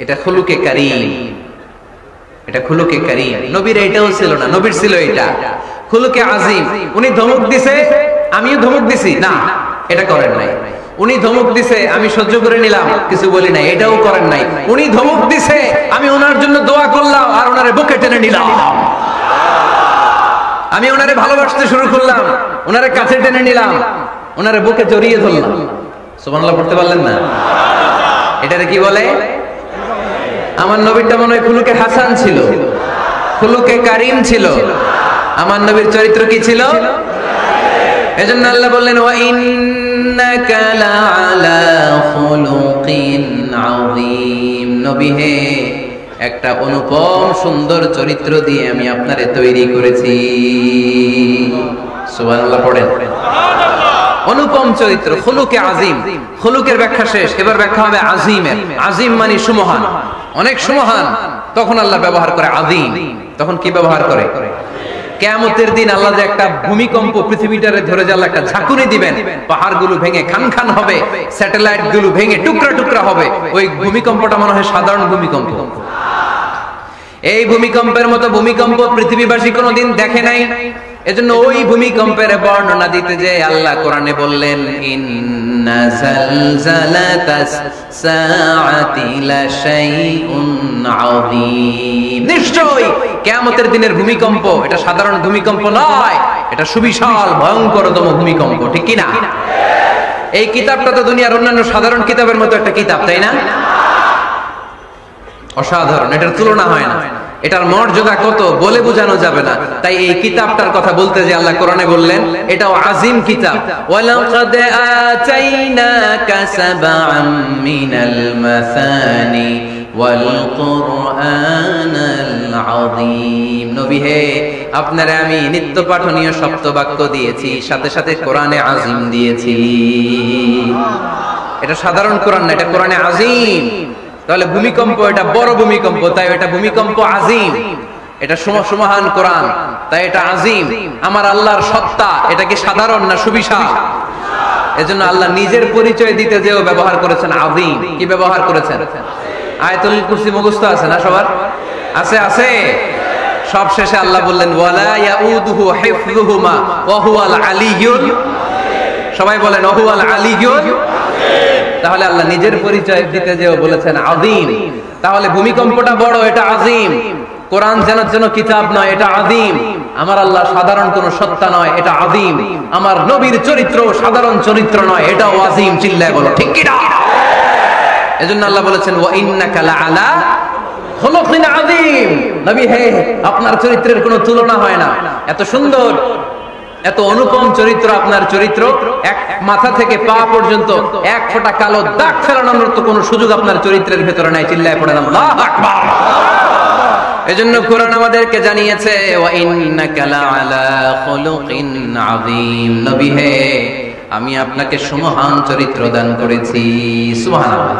এটা খুলুকে কারীম। এটা খুলুকে কারীম। নবীর এটাও ছিল না, নবীর ছিল এটা খুলুকে আযীম। উনি ধমক দিছে আমিও ধমক দিছি, না এটা করেন নাই। উনি ধমক দিছে আমি সহ্য করে নিলাম, কিছু বলি নাই, এটাও করেন নাই। উনি ধমক দিছে আমি ওনার জন্য দোয়া করলাম আর ওনারে বুকে টেনে নিলাম, আমি ওনারে ভালোবাসতে শুরু করলাম, ওনারে কাছে টেনে নিলাম, ওনারে বুকে জড়িয়ে ধরলাম। সুবহানাল্লাহ পড়তে পারলেন না? এটারে কি বলে? আমার নবীরটা মনে হয় খুলুকে হাসান ছিল, খুলুকে কারীম ছিল। আমার নবীর চরিত্র কি ছিল? এজন্য আল্লাহ বললেন ওয়া ইন্নাকা লাআলা খুলুকিন আযীম। নবী হে, একটা অনুপম সুন্দর চরিত্র দিয়ে আমি আপনারে তৈরি করেছি। সুবহানাল্লাহ পড়েন। অনুপম চরিত্র, খুলুকে আযীম। খুলুকের ব্যাখ্যা শেষ, এবার ব্যাখ্যা হবে আযীমের। আযীম মানে সুমহান, অনেক সুমহান। তখন আল্লাহ ব্যবহার করে আযীম। তখন কি ব্যবহার করে? কিয়ামতের দিন আল্লাহ যে একটা ভূমিকম্প পৃথিবীটারে ধরে যে আল্লাহ একটা ঝাঁকুনি দিবেন, পাহাড়গুলো ভেঙে খান খান হবে, স্যাটেলাইট গুলো ভেঙে টুকরা টুকরা হবে। ওই ভূমিকম্পটা মনে হয় সাধারণ ভূমিকম্প। এই ভূমিকম্পের মতো ভূমিকম্প পৃথিবীবাসী কোনোদিন দেখে নাই। এজন্য ওই ভূমিকম্পের বর্ণনা দিতে যে আল্লাহ কোরআনে বললেন ইন্না জালজালাতাস সাআতি লাশাইউন আযীম, নিশ্চয়ই কিয়ামতের দিনের ভূমিকম্প এটা সাধারণ ভূমিকম্প নয়, এটা সুবিশাল ভয়ঙ্করতম ভূমিকম্প, ঠিক কি না? এই কিতাবটা তো দুনিয়ার অন্যান্য সাধারণ কিতাবের মতো একটা কিতাব, তাই না? অসাধারণ, এটার তুলনা হয় না, এটার মর্যাদা কত বলে বোঝানো যাবে না। তাই এই কিতাবটার কথা বলতে যে আল্লাহ কোরআনে বললেন এটাও আজিম কিতাব। ওয়ালাকাদ আতাইনাকা সাবআম মিনাল মাসানি ওয়াল কুরআনাল আযীম, নবী হে আপনারে আমি নিত্য পাঠনীয় সপ্তবাক্য দিয়েছি, সাথে সাথে কোরআনে আজিম দিয়েছি। এটা সাধারণ কোরআন না, এটা কোরআনে আজিম। তাহলে ভূমিকম্প এটা বড় ভূমিকম্প, তাই এটা ভূমিকম্প আজিম। এটা সুমহান কোরআন, তাই এটা আজিম। আমার আল্লাহর সত্তা এটা কি সাধারণ না সুবিশাল? এজন্য আল্লাহ নিজের পরিচয় দিতে যেও ব্যবহার করেছেন আজিম। কি ব্যবহার করেছেন? আয়াতুল কুরসি মুখস্থ আছে না সবার? আছে আছে। সব শেষে আল্লাহ বললেন ওয়ালা ইয়াউদুহু হিফযুহুমা ওয়া হুয়াল আলিয়্যুল, সবাই বলেন ওয়া হুয়াল আলিয়্যুল। তাহলে আল্লাহ নিজের পরিচয় দিতে যেও বলেছেন আযীম। তাহলে ভূমিকম্পটা বড়, এটা আযীম। কোরআন যেন কিতাব নয়, এটা আযীম। আমার আল্লাহ সাধারণ কোন সত্তা নয়, এটা আযীম। আমার নবীর চরিত্র সাধারণ চরিত্র নয়, এটাও আযীম। চিল্লায় বলো ঠিক কি না? এজন্য আল্লাহ বলেছেন ওয়া ইন্নাকা লাআলা খুলুকিন আযীম, নবী হে আপনার চরিত্রের কোনো তুলনা হয় না। এত সুন্দর, এত অনুপম চরিত্র আপনার চরিত্র, এক মাথা থেকে পা পর্যন্ত এক ফোঁটা কালো দাগ ফেলানোর মতো কোনো সুযোগ আপনার চরিত্রের ভেতরে নাই। চিল্লায় পড়েন আল্লাহু আকবার। এজন্য কোরআন আমাদেরকে জানিয়েছে ওয়া ইন্নাকা লাআলা খুলুকিন আযীম, নবী হে আমি আপনাকে সুমহান চরিত্র দান করেছি। সুবহানাল্লাহ।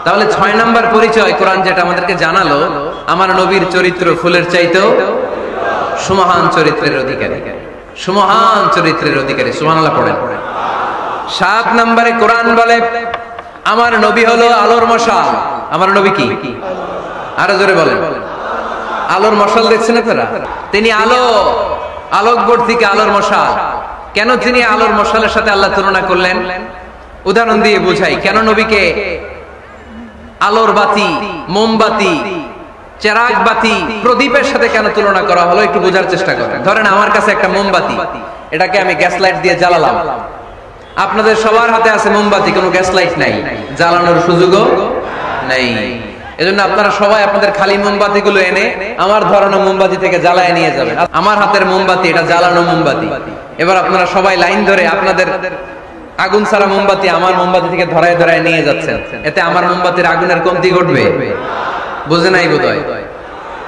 তাহলে 6 নাম্বার পরিচয় কোরআন যেটা আমাদেরকে জানালো, আমার নবীর চরিত্র ফুলের চাইতেও সুমহান চরিত্রের অধিকারী, সুমহান চরিত্রের অধিকারী। সুবহানাল্লাহ পড়েন। 7 নম্বরে কোরআন বলে আমার নবী হলো আলোর মশাল। আমার নবী কি? আরো জোরে বলেন। আলোর মশাল দেখছেন আপনারা? তিনি আলো, আলোকবর্তিকা আলোর মশাল। কেন তিনি আলোর মশালের সাথে আল্লাহ তুলনা করলেন? উদাহরণ দিয়ে বোঝাই। কেন নবীকে আলোর বাতি, মোমবাতি, চেরাগ বাতি, প্রদীপের সাথে কেন তুলনা করা হলো একটু বোঝার চেষ্টা করেন। ধরেন আমার কাছে একটা মোমবাতি, এটাকে আমি গ্যাস লাইট দিয়ে জ্বালালাম। আপনাদের সবার হাতে আছে মোমবাতি, কোনো গ্যাস লাইট নাই, জ্বালানোর সুযোগও নাই। এজন্য আপনারা সবাই আপনাদের খালি মোমবাতি গুলো এনে আমার ধরানো মোমবাতি থেকে জ্বালায় নিয়ে যাবেন। আমার হাতের মোমবাতি এটা জ্বালানো মোমবাতি। এবার আপনারা সবাই লাইন ধরে আপনাদের আগুন ছাড়া মোমবাতি আমার মোমবাতি থেকে ধরায় ধরায় নিয়ে যাচ্ছেন। এতে আমার মোমবাতির আগুনের কমতি ঘটবে? বোঝে নাই বোধহয়,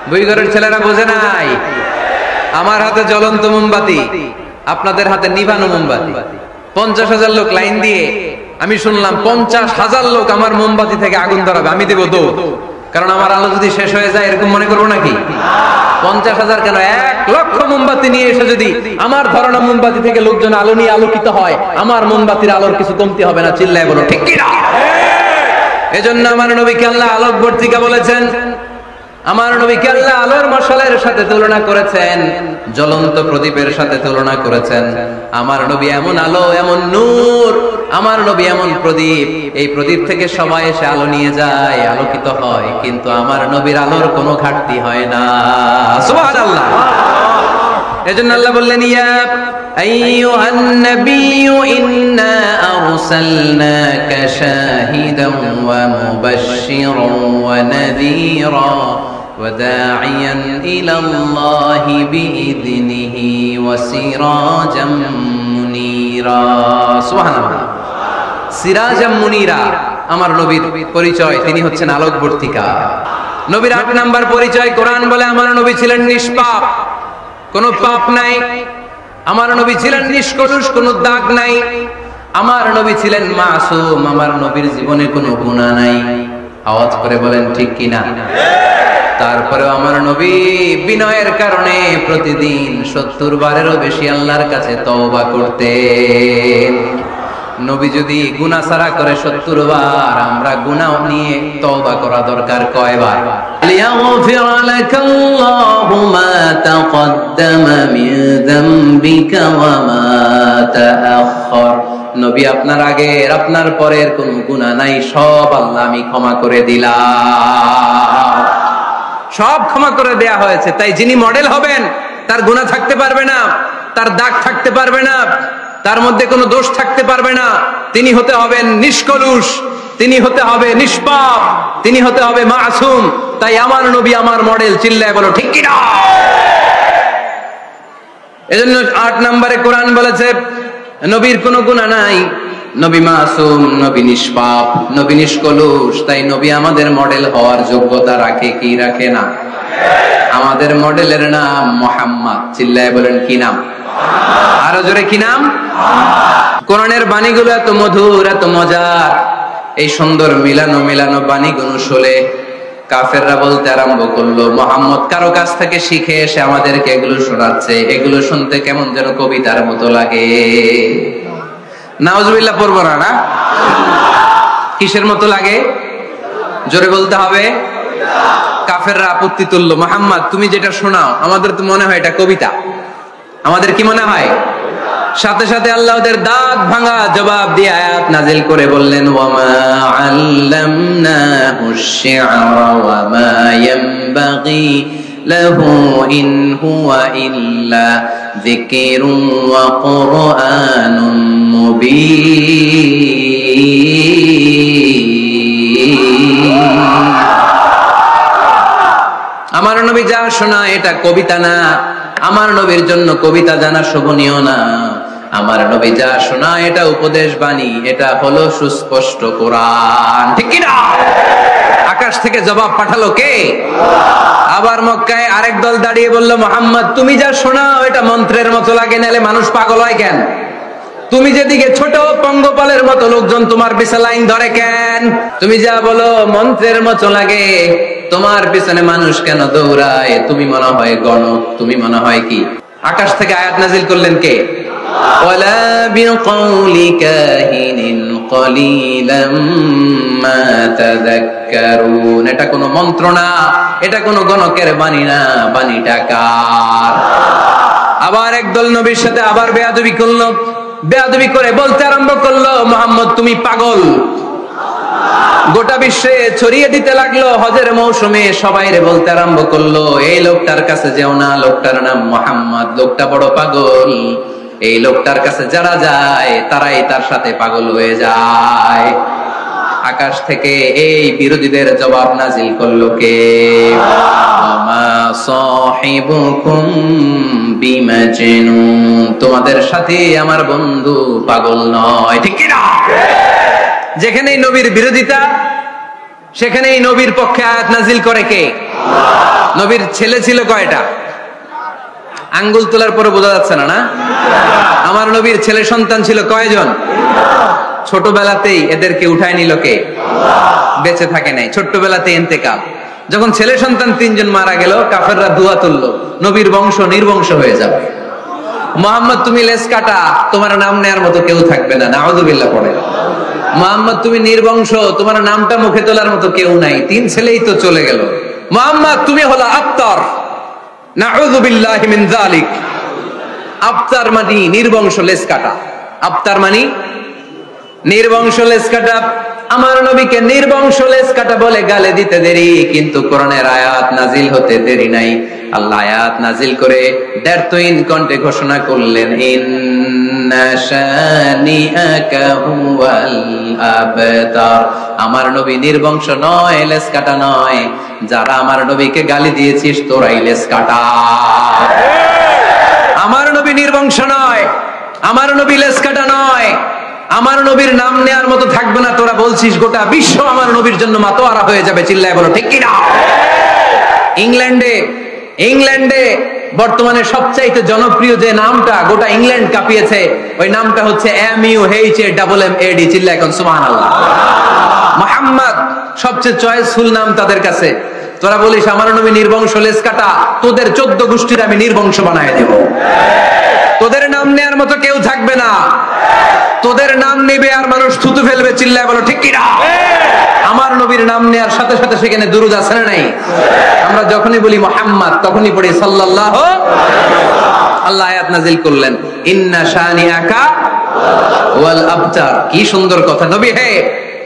বই ঘরের ছেলেরা বোঝে নাই। আমার হাতে জ্বলন্ত মোমবাতি, আপনাদের হাতে নিভানো মোমবাতি। 50,000 লোক লাইন দিয়ে, আমি শুনলাম 50,000 লোক আমার মোমবাতি থেকে আগুন ধরাবে, আমি দেব দৌড়। কারণ আমার আলো যদি শেষ হয়ে যায় এরকম মনে করবো নাকি? 50,000 কেন, 1 লক্ষ মোমবাতি নিয়ে এসে যদি আমার ধরানো মোমবাতি থেকে লোকজন আলো নিয়ে আলোকিত হয়, আমার মোমবাতির আলোর কিছু কমতি হবে না। চিল্লায় বলো ঠিক কি না? এজন্য আমার নবীকে আল্লাহ আলোকবর্তিকা বলেছেন। আমার নবীকে আল্লাহ আলোর মশালের সাথে তুলনা করেছেন, জ্বলন্ত প্রদীপের সাথে তুলনা করেছেন। আমার নবী এমন আলো, এমন নূর, আমার নবী এমন প্রদীপ, এই প্রদীপ থেকে সবাই এসে আলো নিয়ে যায়, আলোকিত হয়, কিন্তু আমার নবীর আলোর কোনো ঘাটতি হয় না। সুবহানাল্লাহ। এজন্য আল্লাহ বললেন ইয়া আইয়ুহান নাবিয়্যু ইন্না আরসালনাকা শাহিদান ওয়া মুবাশশিরান ওয়া নাযীরা ওয়া দা'iয়ান ইলা আল্লাহি বিইذনিহি ওয়া সিরাজাম মুনীরা। সুবহানাল্লাহ। সিরাজাম মুনীরা আমার নবীর পরিচয়, তিনি হচ্ছেন আলোকবর্তিকা। নবীর 8 নাম্বার পরিচয় কোরআন বলে আমার নবী ছিলেন নিষ্পাপ, কোনো পাপ নাই। আমার নবী ছিলেন নিষ্কলুষ, কোনো দাগ নাই। আমার নবী ছিলেন মাসুম, আমার নবীর জীবনে কোনো গুনাহ নাই। আওয়াজ করে বলেন ঠিক কিনা? তারপরেও আমার নবী বিনয়ের কারণে প্রতিদিন 70 বারেরও বেশি আল্লাহর কাছে তওবা করতেন। নবী যদি গুনাহ সারা করে 70 বার, আমরা গুনাহ নিয়ে তওবা করা দরকার কয়বার? লিয়াগফির লাকাল্লাহু মা তাকদ্দামা মিন যামবিকা ওয়া মা তাআখার। নবী আপনার আগের আপনার পরের কোনো গুনাহ নাই, সব আল্লাহ আমি ক্ষমা করে দিলাম। সব ক্ষমা করে দেয়া হয়েছে। তাই যিনি মডেল হবেন তার গুনাহ থাকতে পারবে না, তার দাগ থাকতে পারবে না, তার মধ্যে কোনো দোষ থাকতে পারবে না। তিনি হতে হবেন নিষ্কলুষ, তিনি হতে হবে নিষ্পাপ, তিনি হতে হবে মাসুম। তাই আমার নবী আমার মডেল, চিল্লায় বলো ঠিক কি না? এজন্য 8 নম্বরে কোরআন বলেছে নবীর কোনো গুনাহ নাই, নবী মাসুম, নবী নিষ্পাপ, নবী নিষ্কলুষ। তাই নবী আমাদের মডেল হওয়ার যোগ্যতা রাখে কি রাখে না? আমাদের মডেলের নাম মুহাম্মদ। চিল্লায় বলেন কি নাম? আরো জোরে কি নাম? কোরআনের বাণীগুলো এত মধুর, এত মজার। এই সুন্দর মিলানো মিলানো বাণীগুলো শুনে কাফেররা বলতে আরম্ভ করলো, মুহাম্মদ কারো কাছ থেকে শিখে এসে আমাদেরকে এগুলো শোনাচ্ছে, এগুলো শুনতে কেমন যেন কবিতার মতো লাগে। নাউজুবিল্লাহ পড়বো না? না, কিসের মতো লাগে? জোরে বলতে হবে। কাফেররা আপত্তি তুললো, মুহাম্মদ তুমি যেটা শোনাও আমাদের তো মনে হয় এটা কবিতা। আমাদের কি মনে হয়? সাথে সাথে আল্লাহ ওদের দাঁত ভাঙা জবাব দিয়ে আয়াত নাজিল করে বললেন, ওয়ামা আল্লামনাহু আশ-শি'রা ওয়ামা ইয়ানবাগি লাহু ইন হুয়া ইল্লা যিকরুন ওয়া কুরআনুম মুবিন। আমার নবী যা শোনায় এটা কবিতা না, আমার নবীর জন্য কবিতা জানা শোভনীয় না। আমার নবী যা শোনায় এটা উপদেশ বাণী, এটা হলো সুস্পষ্ট কোরআন। ঠিক কি না? আকাশ থেকে জবাব পাঠালো কে? আবার মক্কায় আরেক দল দাঁড়িয়ে বলল, মুহাম্মদ তুমি যা শোনাও এটা মন্ত্রের মতো লাগে, নালে মানুষ পাগল হয় কেন? তুমি যেদিকে ছোট পঙ্গপালের মতো লোকজন তোমার পিছে লাইন ধরে কেন? তুমি যা বলো মন্ত্রের মতো লাগে, তোমার পিছনে মানুষ কেন দৌড়ায়? তুমি মনে হয় গণক, তুমি মনে হয় কি? আকাশ থেকে আয়াত নাজিল করলেন কে? ওয়ালা বিকাউলি কাহিনিন কলিলাম মা তাযাক্কারুন। এটা কোনো মন্ত্র না, এটা কোনো গণকের বাণী না, বাণীটা কার? আবার একদল নবীর সাথে আবার বেয়াদবি করলো, বেয়াদবি করে বলতে আরম্ভ করলো, মুহাম্মদ তুমি পাগল। গোটা বিশ্বে ছড়িয়ে দিতে লাগলো। হজের মৌসুমে সবাই বলতে আরম্ভ করলো, এই লোকটার কাছে যেও না, লোকটার নাম মুহাম্মদ, লোকটা বড় পাগল। এই লোকটার কাছে যারা যায় তারাই তার সাথে পাগল হয়ে যায়। আকাশ থেকে এই বিরোধীদের জবাব নাজিল করলো কে? ওয়ামা সাহিবুকুম বিমাজনুন। তোমাদের সাথে আমার বন্ধু পাগল নয়। ঠিক কি না? যেখানেই নবীর বিরোধিতা সেখানেই নবীর পক্ষে আয়াত নাজিল করে কে? নবীর ছেলে ছিল কয়টা? আঙ্গুল তোলার পরে বোঝা যাচ্ছে না? না, আমার নবীর ছেলে সন্তান ছিল কয়জন? ছোটবেলাতেই এদেরকে উঠায় নিল কে? বেঁচে থাকে নাই, ছোট্টবেলাতেই ইন্তেকাল। যখন ছেলে সন্তান 3 জন মারা গেল, কাফেররা দুয়া তুললো, নবীর বংশ নির্বংশ হয়ে যাবে। মুহাম্মদ তুমি লেজ কাটা, তোমার নাম নেয়ার মতো কেউ থাকবে না। নাউযুবিল্লাহ পড়ে। মুহাম্মদ তুমি নির্বংশ, তোমার নামটা মুখে তোলার মতো কেউ নাই। 3 ছেলেই তো চলে গেল। মুহাম্মদ তুমি হলো আবতার। নাউযুবিল্লাহি মিন যালিক। আবতার মানে নির্বংশ, লেজ কাটা। আবতার মানে নির্বংশ, লেজ কাটা। আমার নবীকে নির্বংশ লেজ কাটা বলে গালে দিতে দেরি, কিন্তু কোরআনের আয়াত নাজিল হতে দেরি নাই। আল্লাহ আয়াত নাজিল করে দ্ব্যর্থহীন কণ্ঠে ঘোষণা করলেন, ইন্না শানিআকা হুয়াল আবতার। আমার নবী নির্বংশ নয়, লেজ কাটা নয়। যারা আমার নবীকে গালি দিয়েছিস তোরাই লেজ কাটা। আমার নবী নির্বংশ নয়, আমার নবী লেজ কাটা নয়। আমার নবীর নাম নেয়ার মতো থাকবে না। তোরা বলছিস গোটা বিশ্ব আমার নবীর জন্য মাতোয়ারা হয়ে যাবে। চিল্লায় বলো ঠিক কি না? ইংল্যান্ডে বর্তমানে সবচাইতে জনপ্রিয় যে নামটা গোটা ইংল্যান্ড কাঁপিয়েছে, ওই নামটা হচ্ছে MUHAMMAD। চিল্লায় এখন সুবহানাল্লাহ। মুহাম্মদ সবচেয়ে চয়েসফুল নাম তাদের কাছে। তোরা বলিস আমার নবী নির্বংশ, লেজ কাটা, তোদের 14 গোষ্ঠীর আমি নির্বংশ বানায় দেব। তোদের নাম নেয়ার মতো কেউ থাকবে না। তোদের নাম নেবে আর মানুষ থুতু ফেলবে, চিল্লায় বলো ঠিক কিনা? আমার নবীর নাম নেওয়ার সাথে সাথে সেখানে দুরূদ আছে না নাই? আমরা যখনই বলি মুহাম্মদ তখনই পড়ি সাল্লাল্লাহু। আল্লাহ আয়াত নাযিল করলেন, ইন্না শানিআকা ওয়াল আবতার। কি সুন্দর কথা। নবী হে,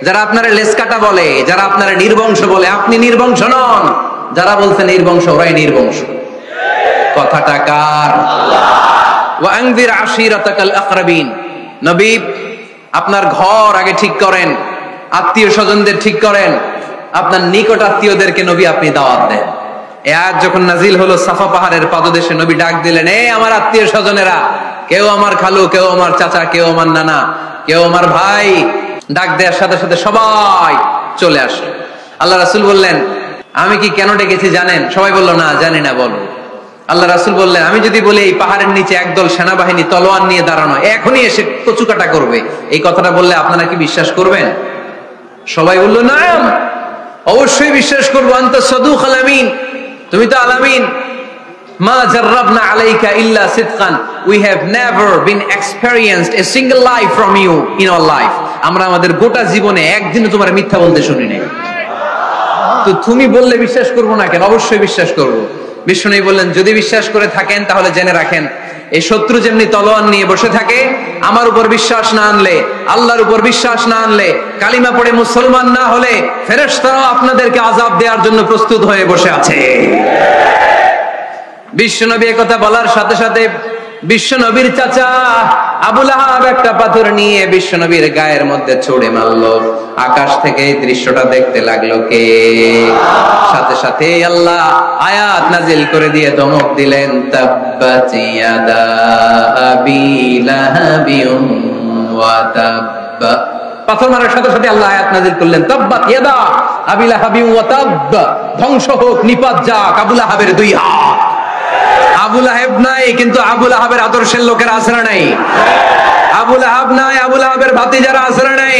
যারা আপনারা লেসকাটা বলে, যারা আপনারা নির্বংশ বলে, আপনি নির্বংশ নন। যারা বলছে নির্বংশ, ওরাই নির্বংশ। কথাটা কার? ওয়া আনযির আশিরাতাকাল আকরাবিন। নবী, আপনার ঘর আগে ঠিক করেন, আত্মীয় স্বজনদের ঠিক করেন, আপনার নিকট আত্মীয়দেরকে নবী আপনি দাওয়াত দেন। এই আয়াত যখন নাজিল হলো, সাফা পাহাড়ের পাদদেশে নবী ডাক দিলেন, এই আমার আত্মীয় স্বজনেরা, কেউ আমার খালু, কেউ আমার চাচা, কেউ আমার নানা, কেউ আমার ভাই। ডাক দেওয়ার সাথে সাথে সবাই চলে আসে। আল্লাহ রাসূল বললেন, আমি কি কেন ডেকেছি জানেন? সবাই বলল, না জানি না, বলো। আল্লাহ রাসূল বললেন, আমি যদি বলি এই পাহাড়ের নিচে একদল সেনাবাহিনী তলোয়ার নিয়ে দাঁড়ানো, এখনই এসে কচুকাটা করবে, এই কথাটা বললে আপনারা কি বিশ্বাস করবেন? সবাই বলল, না, অবশ্যই বিশ্বাস করবো। আনতা সাদুকুল আমিন, তুমি তো আলামিন। মা জাররাবনা আলাইকা ইল্লা সিদকান, we have never been experienced a single life from you in our life. আমরা আমাদের গোটা জীবনে একদিনও তোমার মিথ্যা বলতে শুনি নাই। তো তুমি বললে বিশ্বাস করবো না কেন? অবশ্যই বিশ্বাস করবো। বিষ্ণু বললেন, যদি বিশ্বাস করে থাকেন তাহলে জেনে রাখেন, এই শত্রু যেমনি তলোয়ার নিয়ে বসে থাকে, আমার উপর বিশ্বাস না আনলে, আল্লাহর উপর বিশ্বাস না আনলে, কালিমা পড়ে মুসলমান না হলে, ফেরেশতারাও আপনাদেরকে আযাব দেওয়ার জন্য প্রস্তুত হয়ে বসে আছে। বিশ্বনবী একথা বলার সাথে সাথে বিশ্বনবীর চাচা আবু লাহাব একটা পাথর নিয়ে বিশ্বনবীর গায়ের মধ্যে ছুঁড়ে মারলো। আকাশ থেকে এই দৃশ্যটা দেখতে লাগলো কে? সাথে সাথে আল্লাহ আয়াত নাজিল করে দিয়ে ধমক দিলেন, তাব্বাত ইয়াদা আবি লাহাবিন ওয়া তাব্বা। পাথর মারার সাথে সাথে আল্লাহ আয়াত নাজিল করলেন, তাব্বাত ইয়াদা আবি লাহাবিন ওয়া তাব্বা। ধ্বংস হোক, নিপাত যাক আবু লাহাবের দুই হাত। আবু লাহাব নাই, কিন্তু আবু লাহাবের আদর্শের লোকেরা আছে না নাই? আবু লাহাব নাই, আবু লাহাবের ভাতিজারা আছে না নাই?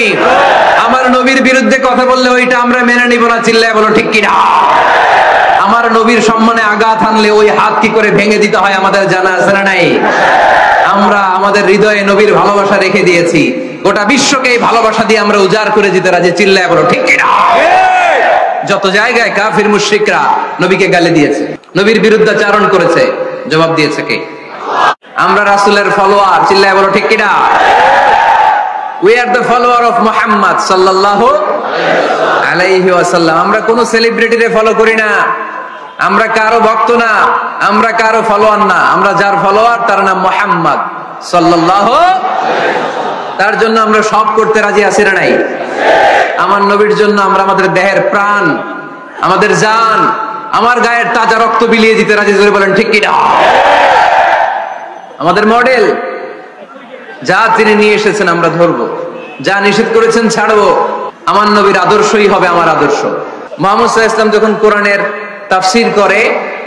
আমার নবীর বিরুদ্ধে কথা বললে ওইটা আমরা মেনে নিব না, চিল্লায় বলো ঠিক কিনা? আমার নবীর সম্মানে আঘাত হানলে ওই হাত কি করে ভেঙে দিতে হয় আমাদের জানা আছে না নাই? আমরা আমাদের হৃদয়ে নবীর ভালোবাসা রেখে দিয়েছি, গোটা বিশ্বকে এই ভালোবাসা দিয়ে আমরা উজাড় করে দিতে রাজি, চিল্লায় বলো ঠিক কিনা? যত জায়গায় কাফির মুশরিকরা নবীকে গালি দিয়েছে, নবীর বিরুদ্ধাচারণ করেছে, জবাব দিয়েছে কে? আমরা রাসূলের ফলোয়ার, চিল্লায় বলো ঠিক কিনা? We are the follower of Muhammad sallallahu alayhi wa sallam. আমরা কোন সেলিব্রিটিরে ফলো করি না, আমরা কারো ভক্ত না, আমরা কারো ফলোয়ার না। আমরা যার ফলোয়ার তার নাম মুহাম্মদ সাল্লাল্লাহু আলাইহি ওয়াসাল্লাম। তার জন্য আমরা সব করতে রাজি আছি না নাই? আমার নবীর জন্য আমরা আমাদের দেহের প্রাণ, আমাদের জান, আমার গায়ের তাজা রক্ত বিলিয়ে দিতে রাজি, জোরে বলেন ঠিক কিনা? আমাদের মডেল, যা তিনি নিয়ে এসেছেন আমরা ধরবো, যা নিষেধ করেছেন ছাড়বো। আমার নবীর আদর্শই হবে আমার আদর্শ। মুহাম্মদ সাল্লাল্লাহু আলাইহি ওয়াসাল্লাম যখন কোরআনের তাফসীর করে,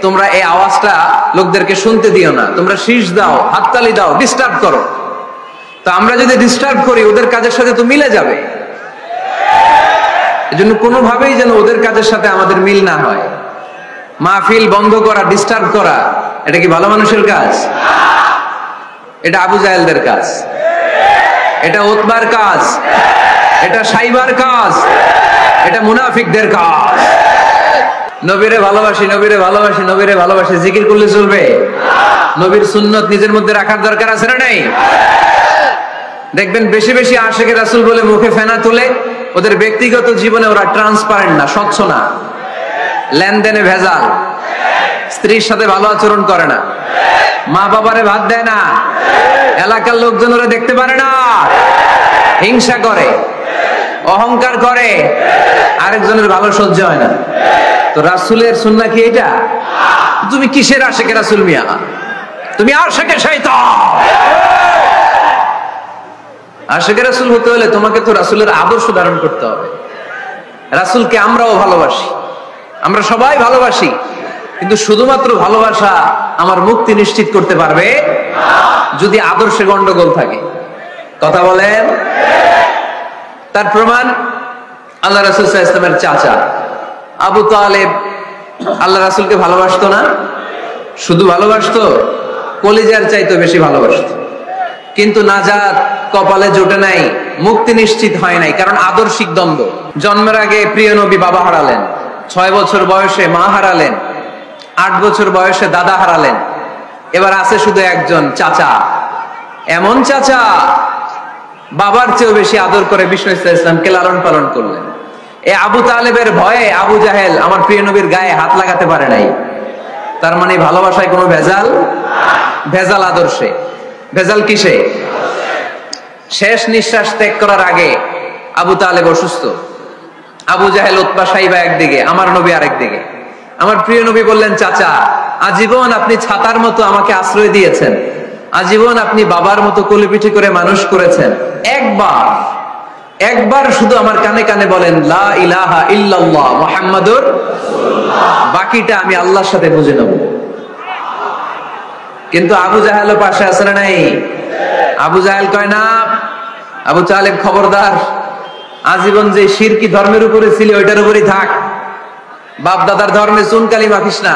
তোমরা এই আওয়াজটা লোকদেরকে শুনতে দিও না, তোমরা শীষ দাও, হাততালি দাও, ডিস্টার্ব করো। তো আমরা যদি ডিস্টার্ব করি, ওদের কাজের সাথে তো মিলে যাবে। এজন্য কোনোভাবেই যেন ওদের কাজের সাথে আমাদের মিল না হয়। মাহফিল বন্ধ করা, ডিস্টার্ব করা, এটা কি ভালো মানুষের কাজ? এটা আবু জাহেলদের কাজ, এটা উতবার কাজ, এটা সাইবার কাজ, এটা মুনাফিকদের কাজ। নবীরে ভালোবাসি, নবীরে ভালোবাসি, নবীরে ভালোবাসি, জিকির করলে চলবে? নবীর সুন্নত নিজের মধ্যে রাখার দরকার আছে না নাই? দেখবেন বেশি বেশি আশিকে রাসূল বলে মুখে ফেনা তুলে, ওদের ব্যক্তিগত জীবনে ওরা ট্রান্সপারেন্ট না, স্বচ্ছ না, লেনদেনে ভেজাল, স্ত্রীর সাথে ভালো আচরণ করে না, মা বাবারে ভাত দেয় না, এলাকার লোকজন ওরা দেখতে পারে না, হিংসা করে, অহংকার করে, আরেকজনের ভালো সহ্য হয় না। তো রাসূলের সুন্নাহ কি এটা? তুমি কিসের আশিকে রাসূল মিয়া? তুমি আশিকে শয়তান। আশিকে রাসূল হতে হলে তোমাকে তো রাসূলের আদর্শ ধারণ করতে হবে। রাসূলকে আমরাও ভালোবাসি, আমরা সবাই ভালোবাসি, কিন্তু শুধুমাত্র ভালোবাসা আমার মুক্তি নিশ্চিত করতে পারবে যদি আদর্শে গন্ডগোল থাকে। কথা বলেন? তার প্রমাণ আল্লাহ রাসূল সাল্লাল্লাহু আলাইহি ওয়াসাল্লামের চাচা আবু তালেব আল্লাহ রাসূলকে ভালোবাসতো না? শুধু ভালোবাসতো, কলিজার চাইতে বেশি ভালোবাসতো। কিন্তু নাজাত কপালে জোটে নাই, মুক্তি নিশ্চিত হয় নাই, কারণ আদর্শিক দ্বন্দ্ব। জন্মের আগে প্রিয় নবী বাবা হারালেন, 6 বছর বয়সে মা হারালেন, 8 বছর বয়সে দাদা হারালেন, এবার আছে শুধু একজন চাচা। এমন চাচা বাবার চেয়েও বেশি আদর করে বিষ্ণু ইসলামকে লালন পালন করলেন। এই আবু তালেবের ভয়ে আবু জাহেল আমার প্রিয় নবীর গায়ে হাত লাগাতে পারে নাই। তার মানে ভালোবাসায় কোনো ভেজাল? ভেজাল আদর্শে। ভেজাল কিসে? শেষ নিঃশ্বাস ত্যাগ করার আগে আবু তালেব অসুস্থ, আবু জাহেল উতবা সাইবা একদিকে, আমার নবী আরেকদিকে। আমার প্রিয় নবী বললেন, চাচা আজীবন আপনি ছাতার মতো আমাকে আশ্রয় দিয়েছেন, আজীবন আপনি বাবার মতো কোলেপিঠি করে মানুষ করেছেন, একবার শুধু আমার কানে কানে বলেন লা ইলাহা ইল্লাল্লাহ মুহাম্মাদুর রাসূলুল্লাহ, বাকিটা আমি আল্লাহর সাথে বুঝে নেব। কিন্তু আবু জাহেল পাশে আছে না নাই? আবু জাহেল কয় না, আবু তালেব খবরদার, আজীবন যে শিরকি ধর্মের উপরে ছিল ওইটার উপরেই থাক, বাপ দাদার ধর্মে চুনকালি মাখিস না।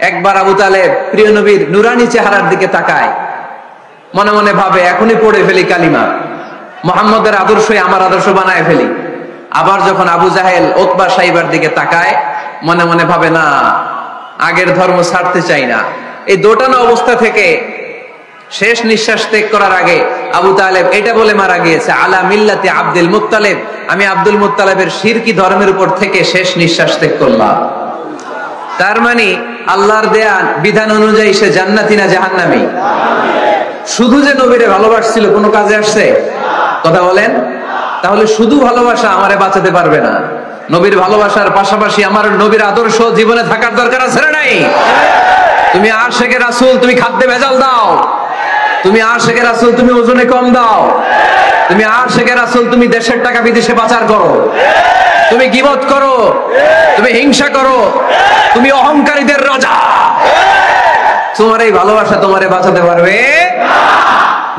একবার আবু তালেব প্রিয় নবীর নুরানি চেহারার দিকে তাকায়, মনে মনে ভাবে এখনই পড়ে ফেলি কালিমা, মুহাম্মদের আদর্শই আমার আদর্শ বানায় ফেলি। আবার যখন আবু জাহেল উতবা সাইবার দিকে তাকায়, মনে মনে ভাবে না, আগের ধর্ম ছাড়তে চাই না। এই দোটানো অবস্থা থেকে শেষ নিঃশ্বাস ত্যাগ করার আগে আবু তালেব এটা বলে মারা গিয়েছে, আলা মিল্লাতি আব্দুল মুত্তালিব, আমি আব্দুল মুত্তালিবের শিরকি ধর্মের উপর থেকে শেষ নিঃশ্বাস ত্যাগ করলাম। তার মানে আল্লাহর দেয়া বিধান অনুযায়ী সে জান্নাতি না জাহান্নামী? শুধু যে নবীরে ভালোবাসছিল কোনো কাজে আসছে? কথা বলেন। তাহলে শুধু ভালোবাসা আমারে বাঁচাতে পারবে না, নবীর ভালোবাসার পাশাপাশি আমার নবীর আদর্শ জীবনে থাকার দরকার আছে না নাই? তুমি আশিকে রাসূল, তুমি খাদ্যে ভেজাল দাও, তুমি আশিকে রাসূল, তুমি ওজনে কম দাও, তুমি আশিকে রাসূল, তুমি দেশের টাকা বিদেশে পাচার করো, তুমি গীবত করো, তুমি হিংসা করো, তুমি অহংকারীদের রাজা, তোমার এই ভালোবাসা তোমারে বাঁচাতে পারবে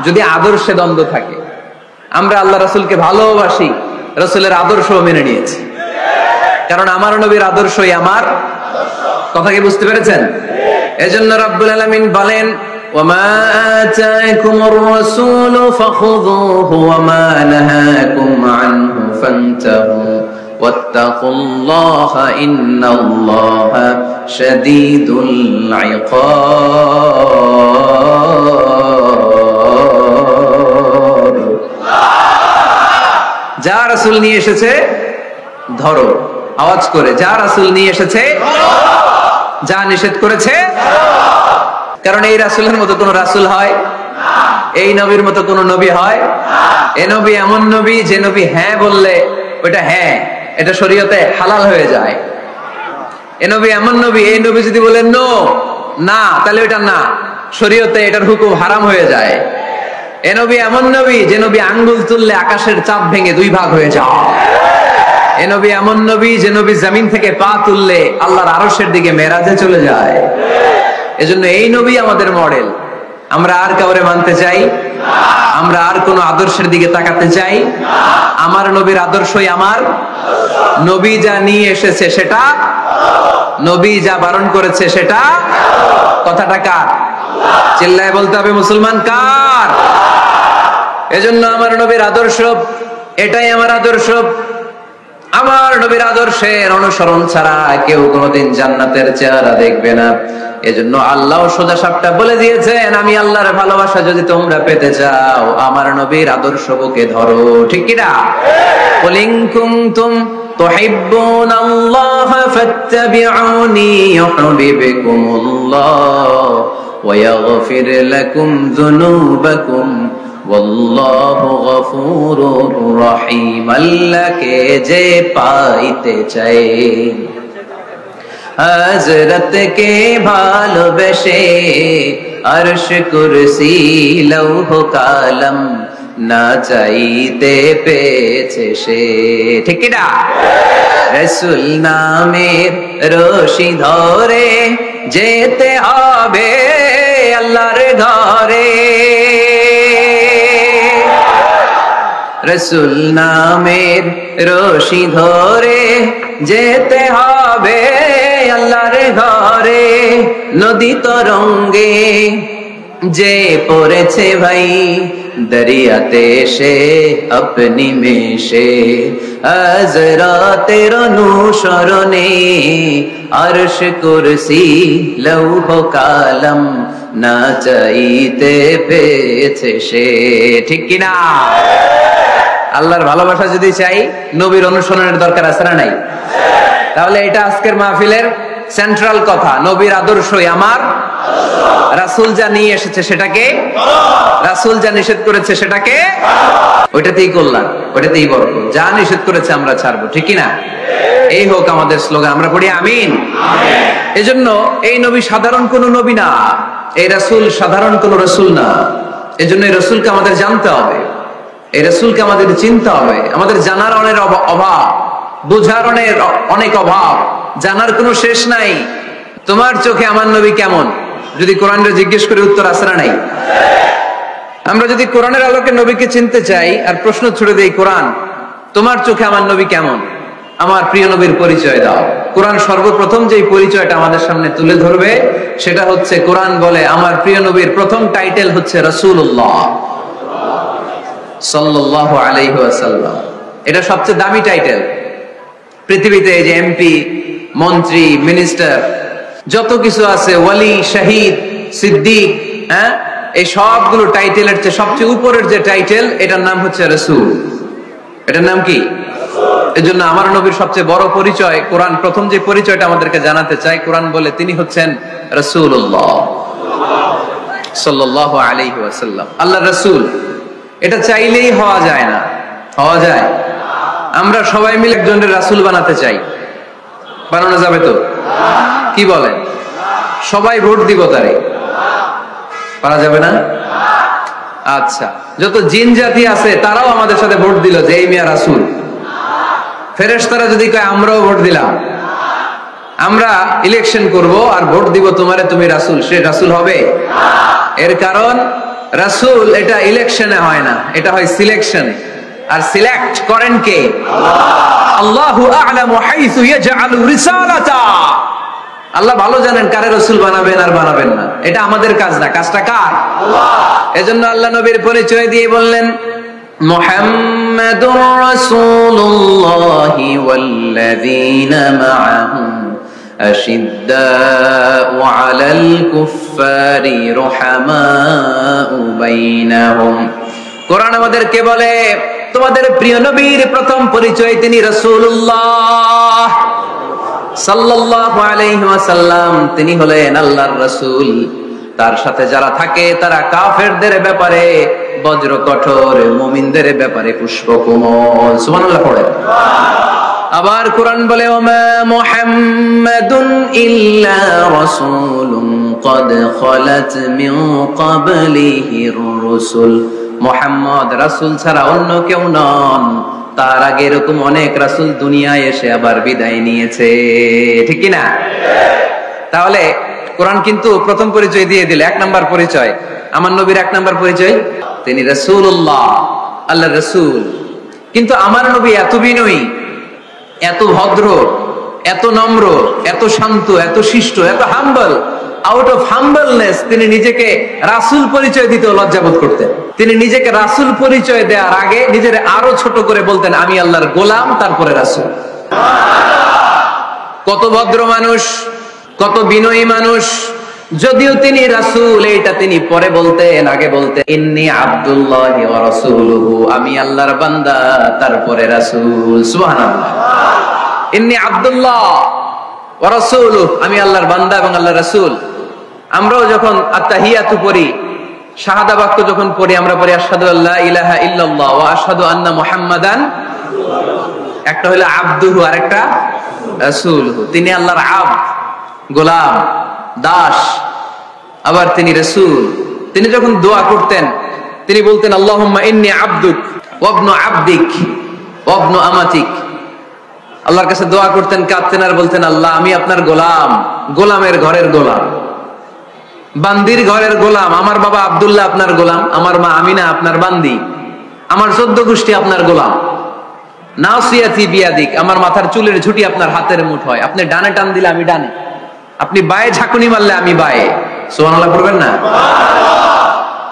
যদি আদর্শে দ্বন্দ্ব থাকে। আমরা আল্লাহ রাসূলকে ভালোবাসি, রাসূলের আদর্শ মেনে নিয়েছি, কারণ আমার নবীর আদর্শই আমার কথা। কি বুঝতে পেরেছেন? এজন্য রাব্বুল আলামিন বলেন, ওয়ামা আতাকুমুর রাসূলু ফাখুযুহু ওয়ামা নাহাকুম আনহু ফান্তাহু ওয়াত্তাকুল্লাহা ইন্নাল্লাহা শাদীদুল ইকাব। যা রাসূল নিয়ে এসেছে ধরো, আওয়াজ করে, যা রাসূল নিয়ে এসেছে, যা নিষেধ করেছে। কারণ এই রাসূলের মতো কোন রাসূল হয়? এই নবীর মতো কোন নবী হয়? এই নবী এমন নবী যে নবী হ্যাঁ বললে ওইটা হ্যাঁ, এটা শরীয়তে হালাল হয়ে যায়। এই নবী এমন নবী, এই নবী যদি বলেন নো, না, তাহলে ওইটা না, শরীয়তে এটার হুকুম হারাম হয়ে যায়। এই নবী এমন নবী যে নবী আঙ্গুল তুললে আকাশের চাঁদ ভেঙে 2 ভাগ হয়ে যায়। এই নবী এমন নবী যে নবী জমিন থেকে পা তুললে আল্লাহর আরশের দিকে মেরাজে চলে যায়। এজন্য এই নবী আমাদের মডেল। আমরা আর কাউরে মানতে চাই? আমরা আর কোন আদর্শের দিকে তাকাতে চাই? আমার নবীর আদর্শই আমার। নবী যা নিয়ে এসেছে সেটা, নবী যা বারণ করেছে সেটা। কথাটা কার? চিল্লায় বলতে হবে মুসলমান কার? এজন্য আমার নবীর আদর্শ এটাই আমার আদর্শ। আমার নবীর আদর্শের অনুসরণ ছাড়া কেউ কোনোদিন জান্নাতের চেহারা দেখবে না। এজন্য আল্লাহ সোজা সাপটা বলে দিয়েছেন, আমি আল্লাহর ভালোবাসা যদি তোমরা পেতে চাও আমার নবীর আদর্শ বুকে ধরো। ঠিক কি না? কুল ইন কুনতুম তুহিব্বুনাল্লাহ ফাত্তাবিউনি ইউহিব্বুকুমুল্লাহ ওয়া ইয়াগফির লাকুম যুনুবাকুম ওয়াল্লাহু গফুরুর রহিম। আল্লাহকে যে পাইতে চায়, হযরতকে ভালোবেসে আরশ কুরসি লৌহ কালাম না চাইতে পেয়েছে সে। ঠিক কি না? রাসূল নামের রশি ধরে যেতে হবে আল্লাহর ঘরে। রাসূল নামের রশি ধরে যেতে হবে আল্লাহর ঘরে। নদী তরঙ্গে যে পড়েছে ভাই দরিয়াতে সে আপনি মেশে হযরতের অনুসরণে আরশ কুরসি লৌহ কালাম না চাইতে পেয়েছে সে। ঠিক কিনা? আল্লাহর ভালোবাসা যদি চাই নবীর অনুসরণের দরকার আছে না নাই? তাহলে এটা আজকের মাহফিলের সেন্ট্রাল কথা, নবীর আদর্শই আমার রাসূল যা নিয়ে এসেছে সেটাকে, রাসূল যা নিষেধ করেছে সেটাকে ওইটাতেই কল্যাণ, ওইটাতেই বরকত। যা নিষেধ করেছে আমরা ছাড়বো। ঠিক কিনা? এই হোক আমাদের স্লোগান, আমরা পড়ি আমিন। এজন্য এই নবী সাধারণ কোন নবী না, এই রাসূল সাধারণ কোন রাসূল না। এজন্য এই রাসূলকে আমাদের জানতে হবে, এই রাসূলকে আমাদের চিনতে হবে। আমাদের জানার অনেক অভাব, বুঝার অনেক অভাব, জানার কোনো শেষ নাই। তোমার চোখে আমার নবী কেমন যদি কোরআনরে জিজ্ঞেস করে উত্তর আছে না নাই? আমরা যদি কোরআনের আলোকে নবীকে চিনতে চাই আর প্রশ্ন ছুড়ে দেই, কোরআন তোমার চোখে আমার নবী কেমন, আমার প্রিয় নবীর পরিচয় দাও। কোরআন সর্বপ্রথম যে পরিচয়টা আমাদের সামনে তুলে ধরবে সেটা হচ্ছে, কোরআন বলে আমার প্রিয় নবীর প্রথম টাইটেল হচ্ছে রাসূলুল্লাহ সাল্লাল্লাহু আলাইহি ওয়াসাল্লাম। এটা সবচেয়ে দামি টাইটেল পৃথিবীতে। এই যে এমপি, মন্ত্রী, মিনিস্টার যত কিছু আছে, ওয়ালি, শহীদ, সিদ্দিক, হ্যাঁ, এই সবগুলো টাইটেলের চেয়ে সবচেয়ে উপরের যে টাইটেল এটার নাম হচ্ছে রাসূল। এটার নাম কি? এজন্য আমার নবীর সবচেয়ে বড় পরিচয়, কোরআন প্রথম যে পরিচয়টা আমাদেরকে জানাতে চাই, কোরআন বলে তিনি হচ্ছেন রাসূলুল্লাহ সাল্লাল্লাহু আলাইহি ওয়াসাল্লাম, আল্লাহর রাসূল। এটা চাইলেই হওয়া যায় না, হওয়া যায়? আমরা সবাই মিলে একজনের রাসূল বানাতে চাই, বানানো যাবে তো? কি বলেন? সবাই ভোট দিব তারে, পারা যাবে না? আচ্ছা, যত জিন জাতি আছে তারাও আমাদের সাথে ভোট দিল যে এই মিয়া রাসূল। ফেরেশতারা যদি কয় আমরাও ভোট দিলাম, আমরা ইলেকশন করব আর ভোট দিব তোমারে, তুমি রাসূল, সে রাসূল হবে? এর কারণ রাসূল এটা ইলেকশনে হয় না, এটা হয় সিলেকশনে। আর সিলেক্ট করেন কে? আল্লাহু আ'লামু হাইসু ইয়াজআলু রিসালাতা। আল্লাহ ভালো জানেন কারে রাসূল বানাবেন আর বানাবেন না। এটা আমাদের কাজ না, কাজটা কার? আল্লাহ। এজন্য আল্লাহ নবীর পরিচয় দিয়ে বললেন, মুহাম্মাদুর রাসূলুল্লাহি ওয়াল্লাযীনা মা'আহু আশিদ্দাউ আলাল কুফফারি রুহামাউ বাইনাহুম। কোরআন আমাদেরকে বলে তোমাদের প্রিয় নবীর প্রথম পরিচয় তিনি রাসূলুল্লাহ সাল্লাল্লাহু আলাইহি ওয়াসাল্লাম। তিনি হলেন আল্লাহর রাসূল। তার সাথে যারা থাকে তারা কাফেরদের ব্যাপারে বজ্র কঠোর, মুমিনদের ব্যাপারে পুষ্পকোমল। সুবহানাল্লাহ পড়ে। আবার কোরআন বলে, ওমা মুহাম্মাদুন ইল্লা রাসূলুন ক্বাদ খালাত মিন ক্বাবলিহির রাসূল। মুহাম্মদ রাসূল ছাড়া অন্য কেউ নন, তার আগে এরকম অনেক রাসূল দুনিয়ায় এসে আবার বিদায় নিয়েছে। ঠিক কি না? তাহলে কোরআন কিন্তু প্রথম পরিচয় দিয়ে দিল, এক নাম্বার পরিচয় আমার নবীর, এক নাম্বার পরিচয় তিনি রাসূলুল্লাহ, আল্লাহর রাসূল। কিন্তু আমার নবী এত বিনয়ী, এত ভদ্র, এত নম্র, এত শান্ত, এত শিষ্ট, এত হাম্বল। আউট অফ হাম্বলনেস তিনি নিজেকে রাসূল পরিচয় দিতে লজ্জাবোধ করতেন। তিনি নিজেকে রাসূল পরিচয় দেওয়ার আগে নিজের আরো ছোট করে বলতেন, আমি আল্লাহর গোলাম, তারপরে রাসূল। কত ভদ্র মানুষ, কত বিনয়ী মানুষ। যদিও তিনি রাসূল, এটা তিনি পরে বলতেন, আগে বলতেন ইন্নী আব্দুল্লাহি ওয়া রাসূলুহু, আমি আল্লাহর বান্দা, তারপরে রাসূল। সুবহানাল্লাহ। ইন্নী আব্দুল্লাহ ওয়া রাসূলুহু, আমি আল্লাহর বান্দা এবং আল্লাহর রাসূল। আমরাও যখন আত্তাহিয়াতু পড়ি, শাহাদা বাক্য যখন পড়ি, আমরা পড়ি আশহাদু আল্লা ইলাহা ইল্লাল্লাহ ওয়া আশহাদু আন্না মুহাম্মাদান। একটা হলো আব্দুহু আর একটা রাসূলুহু। তিনি আল্লাহর আব্দ, গোলাম, দাস, আবার তিনি রাসূল। তিনি যখন দোয়া করতেন তিনি বলতেন, আল্লাহুম্মা ইন্নী আবদুক ওয়া ইবনু আবদিক ওয়া ইবনু আমাতিক। আল্লাহর কাছে দোয়া করতেন, কাঁদতেন আর বলতেন, আল্লাহ আমি আপনার গোলাম, গোলামের ঘরের গোলাম, বান্দির ঘরের গোলাম। আমার বাবা আব্দুল্লাহ আপনার গোলাম, আমার মা আমিনা আপনার বান্দি, আমার 14 গোষ্ঠী আপনার গোলাম। নাসিয়াতি বিয়াদিক, আমার মাথার চুলের ঝুঁটি আপনার হাতের মুঠোয়। আপনি ডানে টান দিলে আমি ডানে, আপনি বায়ে ঝাঁকুনি মারলে আমি বায়ে। সুবহানাল্লাহ পড়বেন না?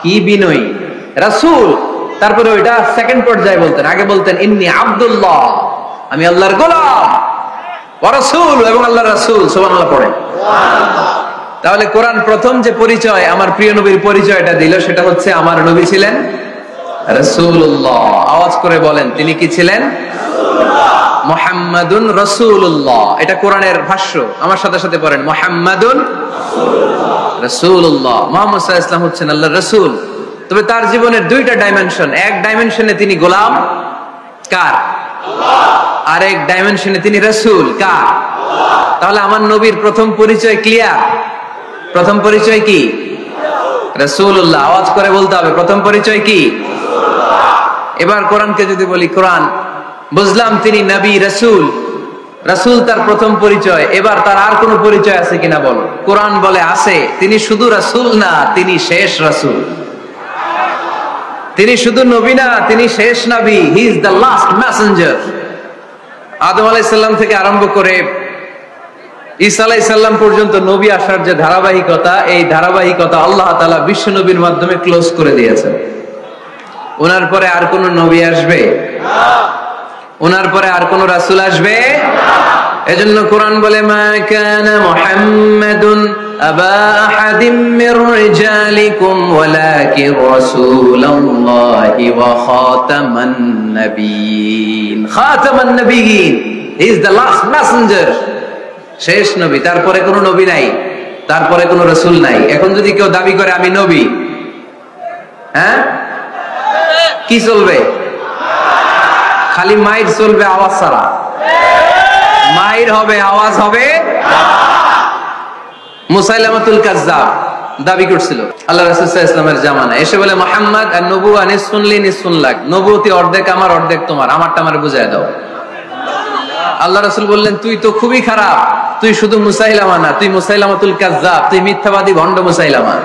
কি বিনয়ী রাসূল। তারপরে ওইটা সেকেন্ড পর্যায়ে বলতেন। আগে বলতেন ইন্নী আব্দুল্লাহ, আমি আল্লাহর গোলাম, ওয়া রাসূল, এবং আল্লাহর রাসূল। সুবহানাল্লাহ পড়েন। তাহলে কোরআন প্রথম যে পরিচয় আমার প্রিয় নবীর পরিচয়টা দিল, সেটা হচ্ছে আমার নবী ছিলেন রাসূলুল্লাহ। আওয়াজ করে বলেন তিনি কি ছিলেন? মুহাম্মাদুন রাসূলুল্লাহ। এটা কোরআনের ভাষ্য। আমার সাথে সাথে পড়েন মুহাম্মাদুন রাসূলুল্লাহ। মুহাম্মদ সাল্লাল্লাহু আলাইহি ওয়াসাল্লাম হচ্ছেন আল্লাহর রাসূল। তবে তার জীবনের দুইটা ডাইমেনশন। এক ডাইমেনশনে তিনি গোলাম, কার? আল্লাহ। আর এক ডাইমেনশনে তিনি রাসূল, কার? আল্লাহ। তাহলে আমার নবীর প্রথম পরিচয় ক্লিয়ার। প্রথম পরিচয় কি? রাসূলুল্লাহ। আওয়াজ করে বলতে হবে প্রথম পরিচয় কি? এবার কোরআনকে যদি বলি, কোরআন বুঝলাম তিনি নবী রাসূল, রাসূল তার প্রথম পরিচয়। এবার তার আর কোন পরিচয় আছে কিনা বলো? কোরআন বলে আছে। তিনি শুধু রাসূল না, তিনি শেষ রাসূল। তিনি শুধু নবী না, তিনি শেষ নবী। He is the last messenger. আদম আলাইহিস সালাম থেকে আরম্ভ করে ঈসা আলাইহিস সালাম পর্যন্ত নবী আসার যে ধারাবাহিকতা, এই ধারাবাহিকতা আল্লাহ তাআলা বিশ্ব নবীর মাধ্যমে ক্লোজ করে দিয়েছেন। ওনার পরে আর কোন নবী আসবে না, ওনার পরে আর কোন রাসূল আসবে না। এজন্য কোরআন বলে মা কানা মুহাম্মাদুন আবা আহাদিম মির রিজালিকুম ওয়ালাকিন রাসূলুল্লাহি ওয়া খাতামান নাবিয়্যিন। খাতামান নাবিয়্যিন, he is the last messenger, শেষ নবী। তারপরে কোনো নবী নাই, তারপরে কোনো রাসূল নাই। এখন যদি কেউ দাবি করে আমি নবী, হ্যাঁ, কি চলবে? খালি মাইর চলবে, আওয়াজ ছাড়া। মাইর হবে, আওয়াজ হবে। মুসাইলামাতুল কাজ্জাব দাবি করছিল আল্লাহ রাসূল সাল্লাল্লাহু আলাইহি ওয়াসাল্লামের জামানায়, এসে বলে মুহাম্মদ আর নবুয়া নিসফুন লি নিসফুন লাক, নবুয়তি অর্ধেক আমার অর্ধেক তোমার, আমারটা আমারে বুঝায় দাও। আল্লাহ রাসূল বললেন তুই তো খুবই খারাপ, তুই শুধু মুসাইলামা না, তুই মুসাইলামাতুল কাজ্জাব, তুই মিথ্যাবাদী ভণ্ড মুসাইলামা।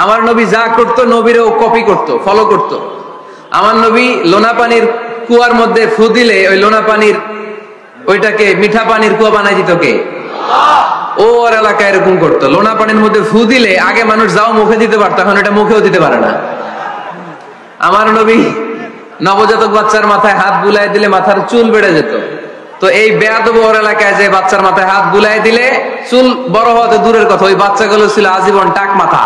আমার নবী যা করতো নবীরও কপি করতো, ফলো করতো। আমার নবী লোনা পানির কুয়ার মধ্যে ফু দিলে ওই লোনা পানির ওইটাকে মিঠা পানির কুয়া বানাই দিত কে? ও ওর এলাকায় এরকম করতো। লোনা পানির মধ্যে ফু দিলে আগে মানুষ যাও মুখে দিতে পারতো, এখন এটা মুখেও দিতে পারে না। আমার নবী নবজাতক বাচ্চার মাথায় হাত বুলাই দিলে মাথার চুল বেড়ে যেত। তো এই বেয়াদব ওর এলাকায় যে বাচ্চার মাথায় হাত বুলাই দিলে চুল বড় হওয়াতে দূরের কথা, ওই বাচ্চাগুলো ছিল আজীবন টাক মাথা।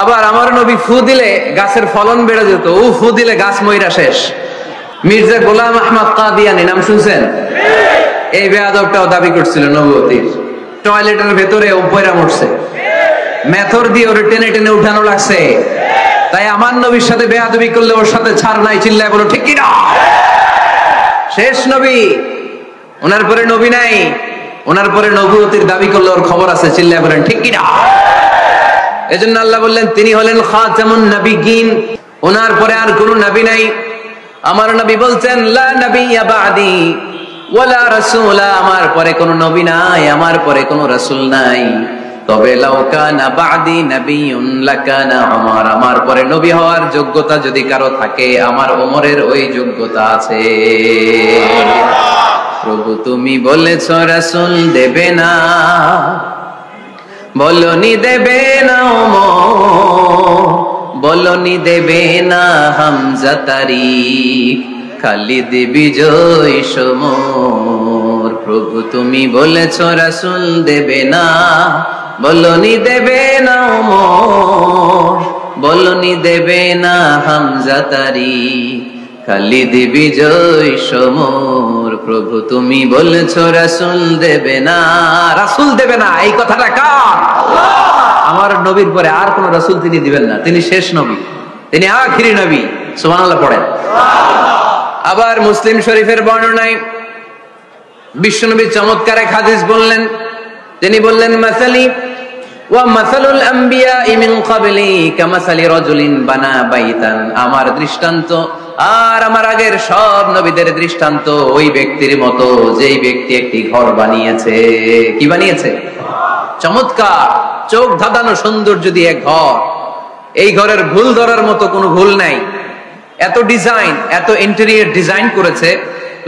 আবার আমার নবী ফু দিলে গাছের ফলন বেড়ে যেত, ও ফু দিলে গাছ মইরা শেষ। মির্জা গোলাম আহমদ কাদিয়ানী নাম শুনছেন? এই বেয়াদবটাও দাবি করছিল নবুয়তির। টয়লেটের ভেতরে ও পয়রা মরছে, মেথর দিয়ে ওরে টেনে টেনে উঠানো লাগছে। তাই আমার নবীর সাথে বেয়াদবি করলে ওর সাথে ছাড় নাই। চিল্লায় বলো ঠিক কিনা? শেষ নবী, ওনার পরে নবী নাই। ওনার পরে নবুয়তির দাবি করলে ওর খবর আছে। চিল্লায় বলেন ঠিক কিনা? এজন্য আল্লাহ বললেন তিনি হলেন খাতামুন নাবিয়্যিন, ওনার পরে আর কোনো নবী নাই। আমার নবী বলছেন লা নাবিয়্যা বা'দি ওয়ালা রাসূলা, আমার পরে কোনো নবী নাই, আমার পরে কোনো রাসূল নাই। তবে লাউ কানা বা'দি নাবিয়্যুন লাকানা উমর, আমার পরে নবী হওয়ার যোগ্যতা যদি কারো থাকে আমার ওমরের ওই যোগ্যতা আছে। প্রভু তুমি বলেছো রাসূল দেবে না, বলনি দেবে না ওমর, বলনি দেবে না হামজা তারিক, খালিদ বিজয় সমর। প্রভু তুমি বলেছো রাসূল দেবে না, বলনি দেবে না ওমর, বলনি দেবে না হামজা তারিক, খালিদ বিজয় সমর। প্রভু তুমি বলেছো রাসূল দেবে না, রাসূল দেবে না, এই কথাটা কার? আমার নবীর পরে আর কোন রাসূল তিনি দিবেন না। তিনি শেষ নবী, তিনি আখিরি নবী। সুবহানাল্লাহ পড়েন। আবার মুসলিম শরীফের বর্ণনায় বিশ্বনবী চমৎকার এক হাদিস বললেন। তিনি বললেন মাসালি ওয়া মাসালুল আম্বিয়া মিন ক্বাবলি কামাসালি রাজুলিন বানা বাইতান, আমার দৃষ্টান্ত আর আমার আগের সব নবীদের দৃষ্টান্ত ওই ব্যক্তির মতো যেই ব্যক্তি একটি ঘর বানিয়েছে। কি বানিয়েছে? চমৎকার, চোখ ধাঁধানো সৌন্দর্য দিয়ে ঘর। এই ঘরের ভুল ধরার মতো কোনো ভুল নাই। এত ডিজাইন, এত ইন্টেরিয়র ডিজাইন করেছে,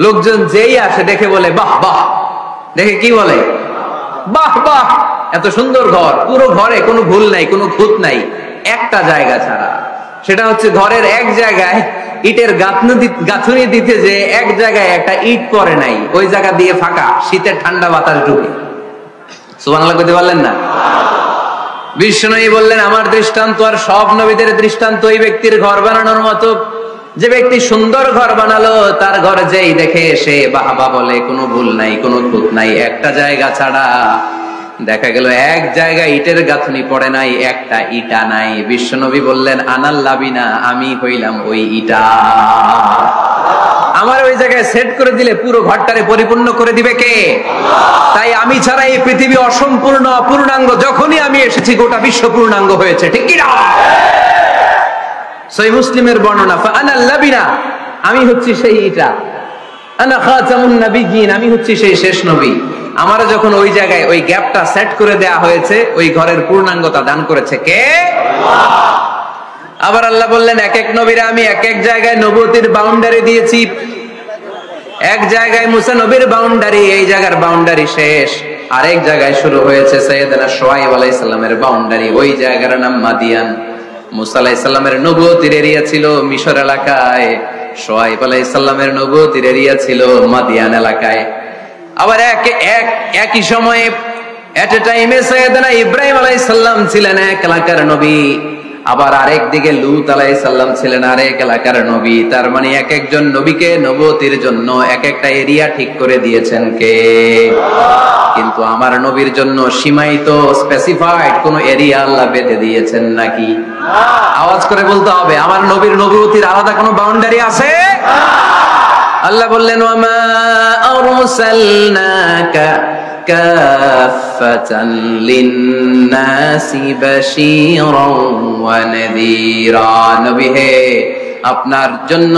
লোকজন যেই আসে দেখে বলে বাহ বাহ। দেখে কি বলে? বাহ বাহ। এত সুন্দর ঘর, পুরো ঘরে কোনো ভুল নাই, কোনো খুঁত নাই, একটা জায়গা ছাড়া। সেটা হচ্ছে ঘরের এক জায়গায় ইটের গাঁথুনি দিতে যে এক জায়গায় একটা ইট পড়ে নাই, ওই জায়গা দিয়ে ফাঁকা, শীতের ঠান্ডা বাতাস ঢুকে। সুবহানাল্লাহ কইতে পারলেন না? বিষ্ণু বললেন, আমার দৃষ্টান্ত আর সব নবীদের দৃষ্টান্ত ওই ব্যক্তির ঘর বানানোর মতো, যে ব্যক্তি সুন্দর ঘর বানালো, তার ঘর যেই দেখে সে বাহবা বলে, কোনো ভুল নাই, কোনো খুঁত নাই, একটা জায়গা ছাড়া। দেখা গেল এক জায়গায় ইটের গাঁথনি পড়ে নাই, একটা ইটা নাই। বিশ্বনবী বললেন, আনাল লাবিনা, আমি হইলাম ওই ইটা। আমার ওই জায়গায় সেট করে দিলে পুরো ঘরটারে পরিপূর্ণ করে দিবে কে? তাই আমি ছাড়া এই পৃথিবী অসম্পূর্ণ, অপূর্ণাঙ্গ। যখনই আমি এসেছি গোটা বিশ্ব পূর্ণাঙ্গ হয়েছে, ঠিক কি না? সহিহ মুসলিমের বর্ণনা, ফাআনাল লাবিনা, আমি হচ্ছি সেই ইটা, আনা খাতামুন নাবিয়্যিন, আমি হচ্ছি সেই শেষ নবী। আমার যখন ওই জায়গায় ওই গ্যাপটা সেট করে দেয়া হয়েছে, ওই ঘরের পূর্ণাঙ্গতা দান করেছে কে? আল্লাহ। আবার আল্লাহ বললেন, এক এক নবীরা আমি এক এক জায়গায় নবুয়তির বাউন্ডারি দিয়েছি। এক জায়গায় মুসা নবীর বাউন্ডারি, এই জায়গার বাউন্ডারি শেষ। আরেক জায়গায় শুরু হয়েছে সাইয়েদনা শুআয়ব আলাইহিস সালামের বাউন্ডারি, ওই জায়গার নাম মাদিয়ান। মুসা আলাইহিস সালামের নবুয়তির এরিয়া ছিল মিশর এলাকায়, শুআয়ব আলাইহিস সালামের নবুয়তির এরিয়া ছিল মাদিয়ান এলাকায়। আবার একই সময়ে এট এ টাইমে সাইয়েদনা ইব্রাহিম আলাইহিস সালাম ছিলেন এক এলাকার নবী, আবার আরেক দিকে লূত আলাইহিস সালাম ছিলেন আরেক এলাকার নবী। তার মানে এক একজন নবীকে নবুয়তির জন্য এক একটা এরিয়া ঠিক করে দিয়েছেন কে? কিন্তু আমার নবীর জন্য সীমায়িত, স্পেসিফাইড কোন এরিয়া আল্লাহ বেঁধে দিয়েছেন নাকি? আওয়াজ করে বলতে হবে, আমার নবীর নবুয়তির আলাদা কোনো বাউন্ডারি আছে? আল্লাহ বললেন, ওয়ামা আরসালনাকা কাফাতান লিন্নাসি বাশীরাও ওয়া নাযীরা। নবী হে, আপনার জন্য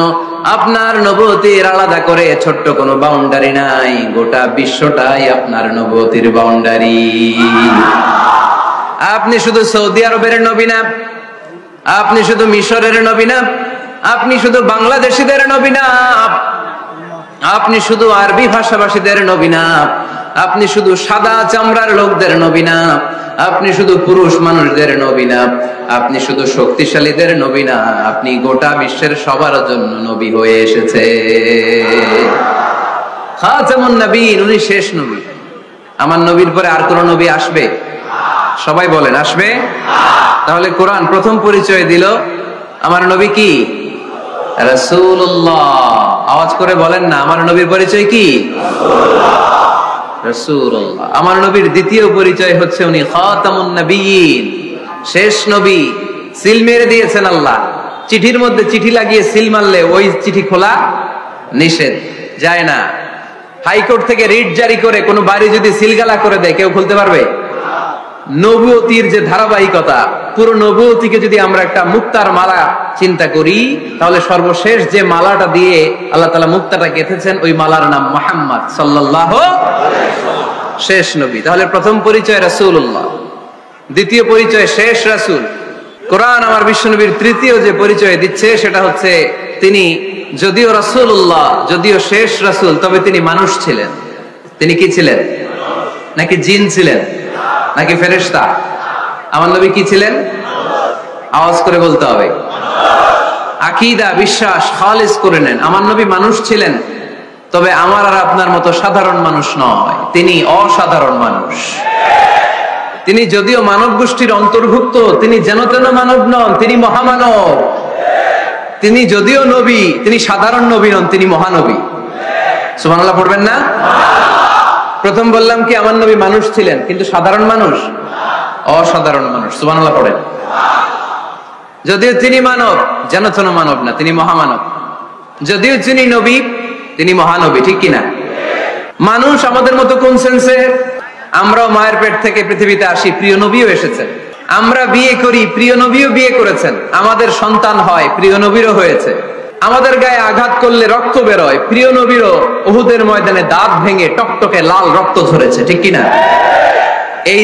আপনার নবুয়তির আলাদা করে ছোট্ট কোনো বাউন্ডারি নাই, গোটা বিশ্বটাই আপনার নবুয়তির বাউন্ডারি। আপনি শুধু সৌদি আরবের নবী না, আপনি শুধু মিশরের নবী না, আপনি শুধু বাংলাদেশীদের নবী না, আপনি শুধু আরবি ভাষাভাষীদের নবী না, আপনি শুধু সাদা চামড়ার লোকদের নবী না, আপনি শুধু পুরুষ মানুষদের নবী না, আপনি শুধু শক্তিশালীদের নবী না, আপনি গোটা বিশ্বের সবার জন্য নবী হয়ে এসেছে। খাতামুন নবীন, উনি শেষ নবী। আমার নবীর পরে আর কোন নবী আসবে? সবাই বলেন, আসবে? তাহলে কোরআন প্রথম পরিচয় দিল আমার নবী কি? রাসূলুল্লাহ। আওয়াজ করে বলেন না, আমার নবীর পরিচয় কি? রাসূলুল্লাহ। আমার নবীর দ্বিতীয় পরিচয় হচ্ছে উনি খাতামুন নবিয়্যিন, শেষ নবী। সিল মেরে দিয়েছেন আল্লাহ। চিঠির মধ্যে চিঠি লাগিয়ে সিল মারলে ওই চিঠি খোলা নিষেধ, যায় না। হাইকোর্ট থেকে রিট জারি করে কোনো বাড়ি যদি সিলগালা করে দেয়, কেউ খুলতে পারবে? নবুয়তির যে ধারাবাহিকতা, পুরো নবুয়তিকে যদি আমরা একটা মুক্তার মালা চিন্তা করি, তাহলে সর্বশেষ যে মালাটা দিয়ে আল্লাহ তাআলা মুক্তাটা গেঁথেছেন, ওই মালার নাম মুহাম্মদ সাল্লাল্লাহু আলাইহি ওয়াসাল্লাম, শেষ নবী। তাহলে প্রথম পরিচয় রাসূলুল্লাহ, দ্বিতীয় পরিচয় শেষ রাসূল। কোরআন আমার বিশ্বনবীর তৃতীয় যে পরিচয় দিচ্ছে, সেটা হচ্ছে তিনি যদিও রাসূলুল্লাহ, যদিও শেষ রাসূল, তবে তিনি মানুষ ছিলেন। তিনি কি ছিলেন? নাকি জিন ছিলেন? নাকি ফেরেশতা? আমার নবী কি ছিলেন? আওয়াজ করে বলতে হবে। আকীদা, বিশ্বাস খালিস করে নেন, আমার নবী মানুষ ছিলেন, তবে আমার আর আপনার মতো সাধারণ মানুষ নয়, তিনি অসাধারণ মানুষ। তিনি যদিও মানব গোষ্ঠীর অন্তর্ভুক্ত, তিনি যেন তেন মানব নন, তিনি মহামানব। তিনি যদিও নবী, তিনি সাধারণ নবী নন, তিনি মহানবী। সুবহানাল্লাহ পড়বেন না? প্রথম বললাম কি আমার নবী মানুষ ছিলেন, কিন্তু সাধারণ মানুষ, অসাধারণ মানুষ। সুবহানাল্লাহ পড়েন। যদিও তিনি মানব, যেন তেন মানব না, তিনি মহামানব। যদিও তিনি নবী, তিনি মহানবী, ঠিক কিনা? মানুষ আমাদের মতো কোন সেন্সে? আমরাও মায়ের পেট থেকে পৃথিবীতে আসি, প্রিয় নবীও এসেছেন। আমরা বিয়ে করি, প্রিয় নবীও বিয়ে করেছেন। আমাদের সন্তান হয়, প্রিয় নবীরও হয়েছে। আমাদের গায়ে আঘাত করলে রক্ত বেরোয়, প্রিয় নবীরও উহুদের ময়দানে দাঁত ভেঙে টকটকে লাল রক্ত ঝরেছে, ঠিক কিনা? এই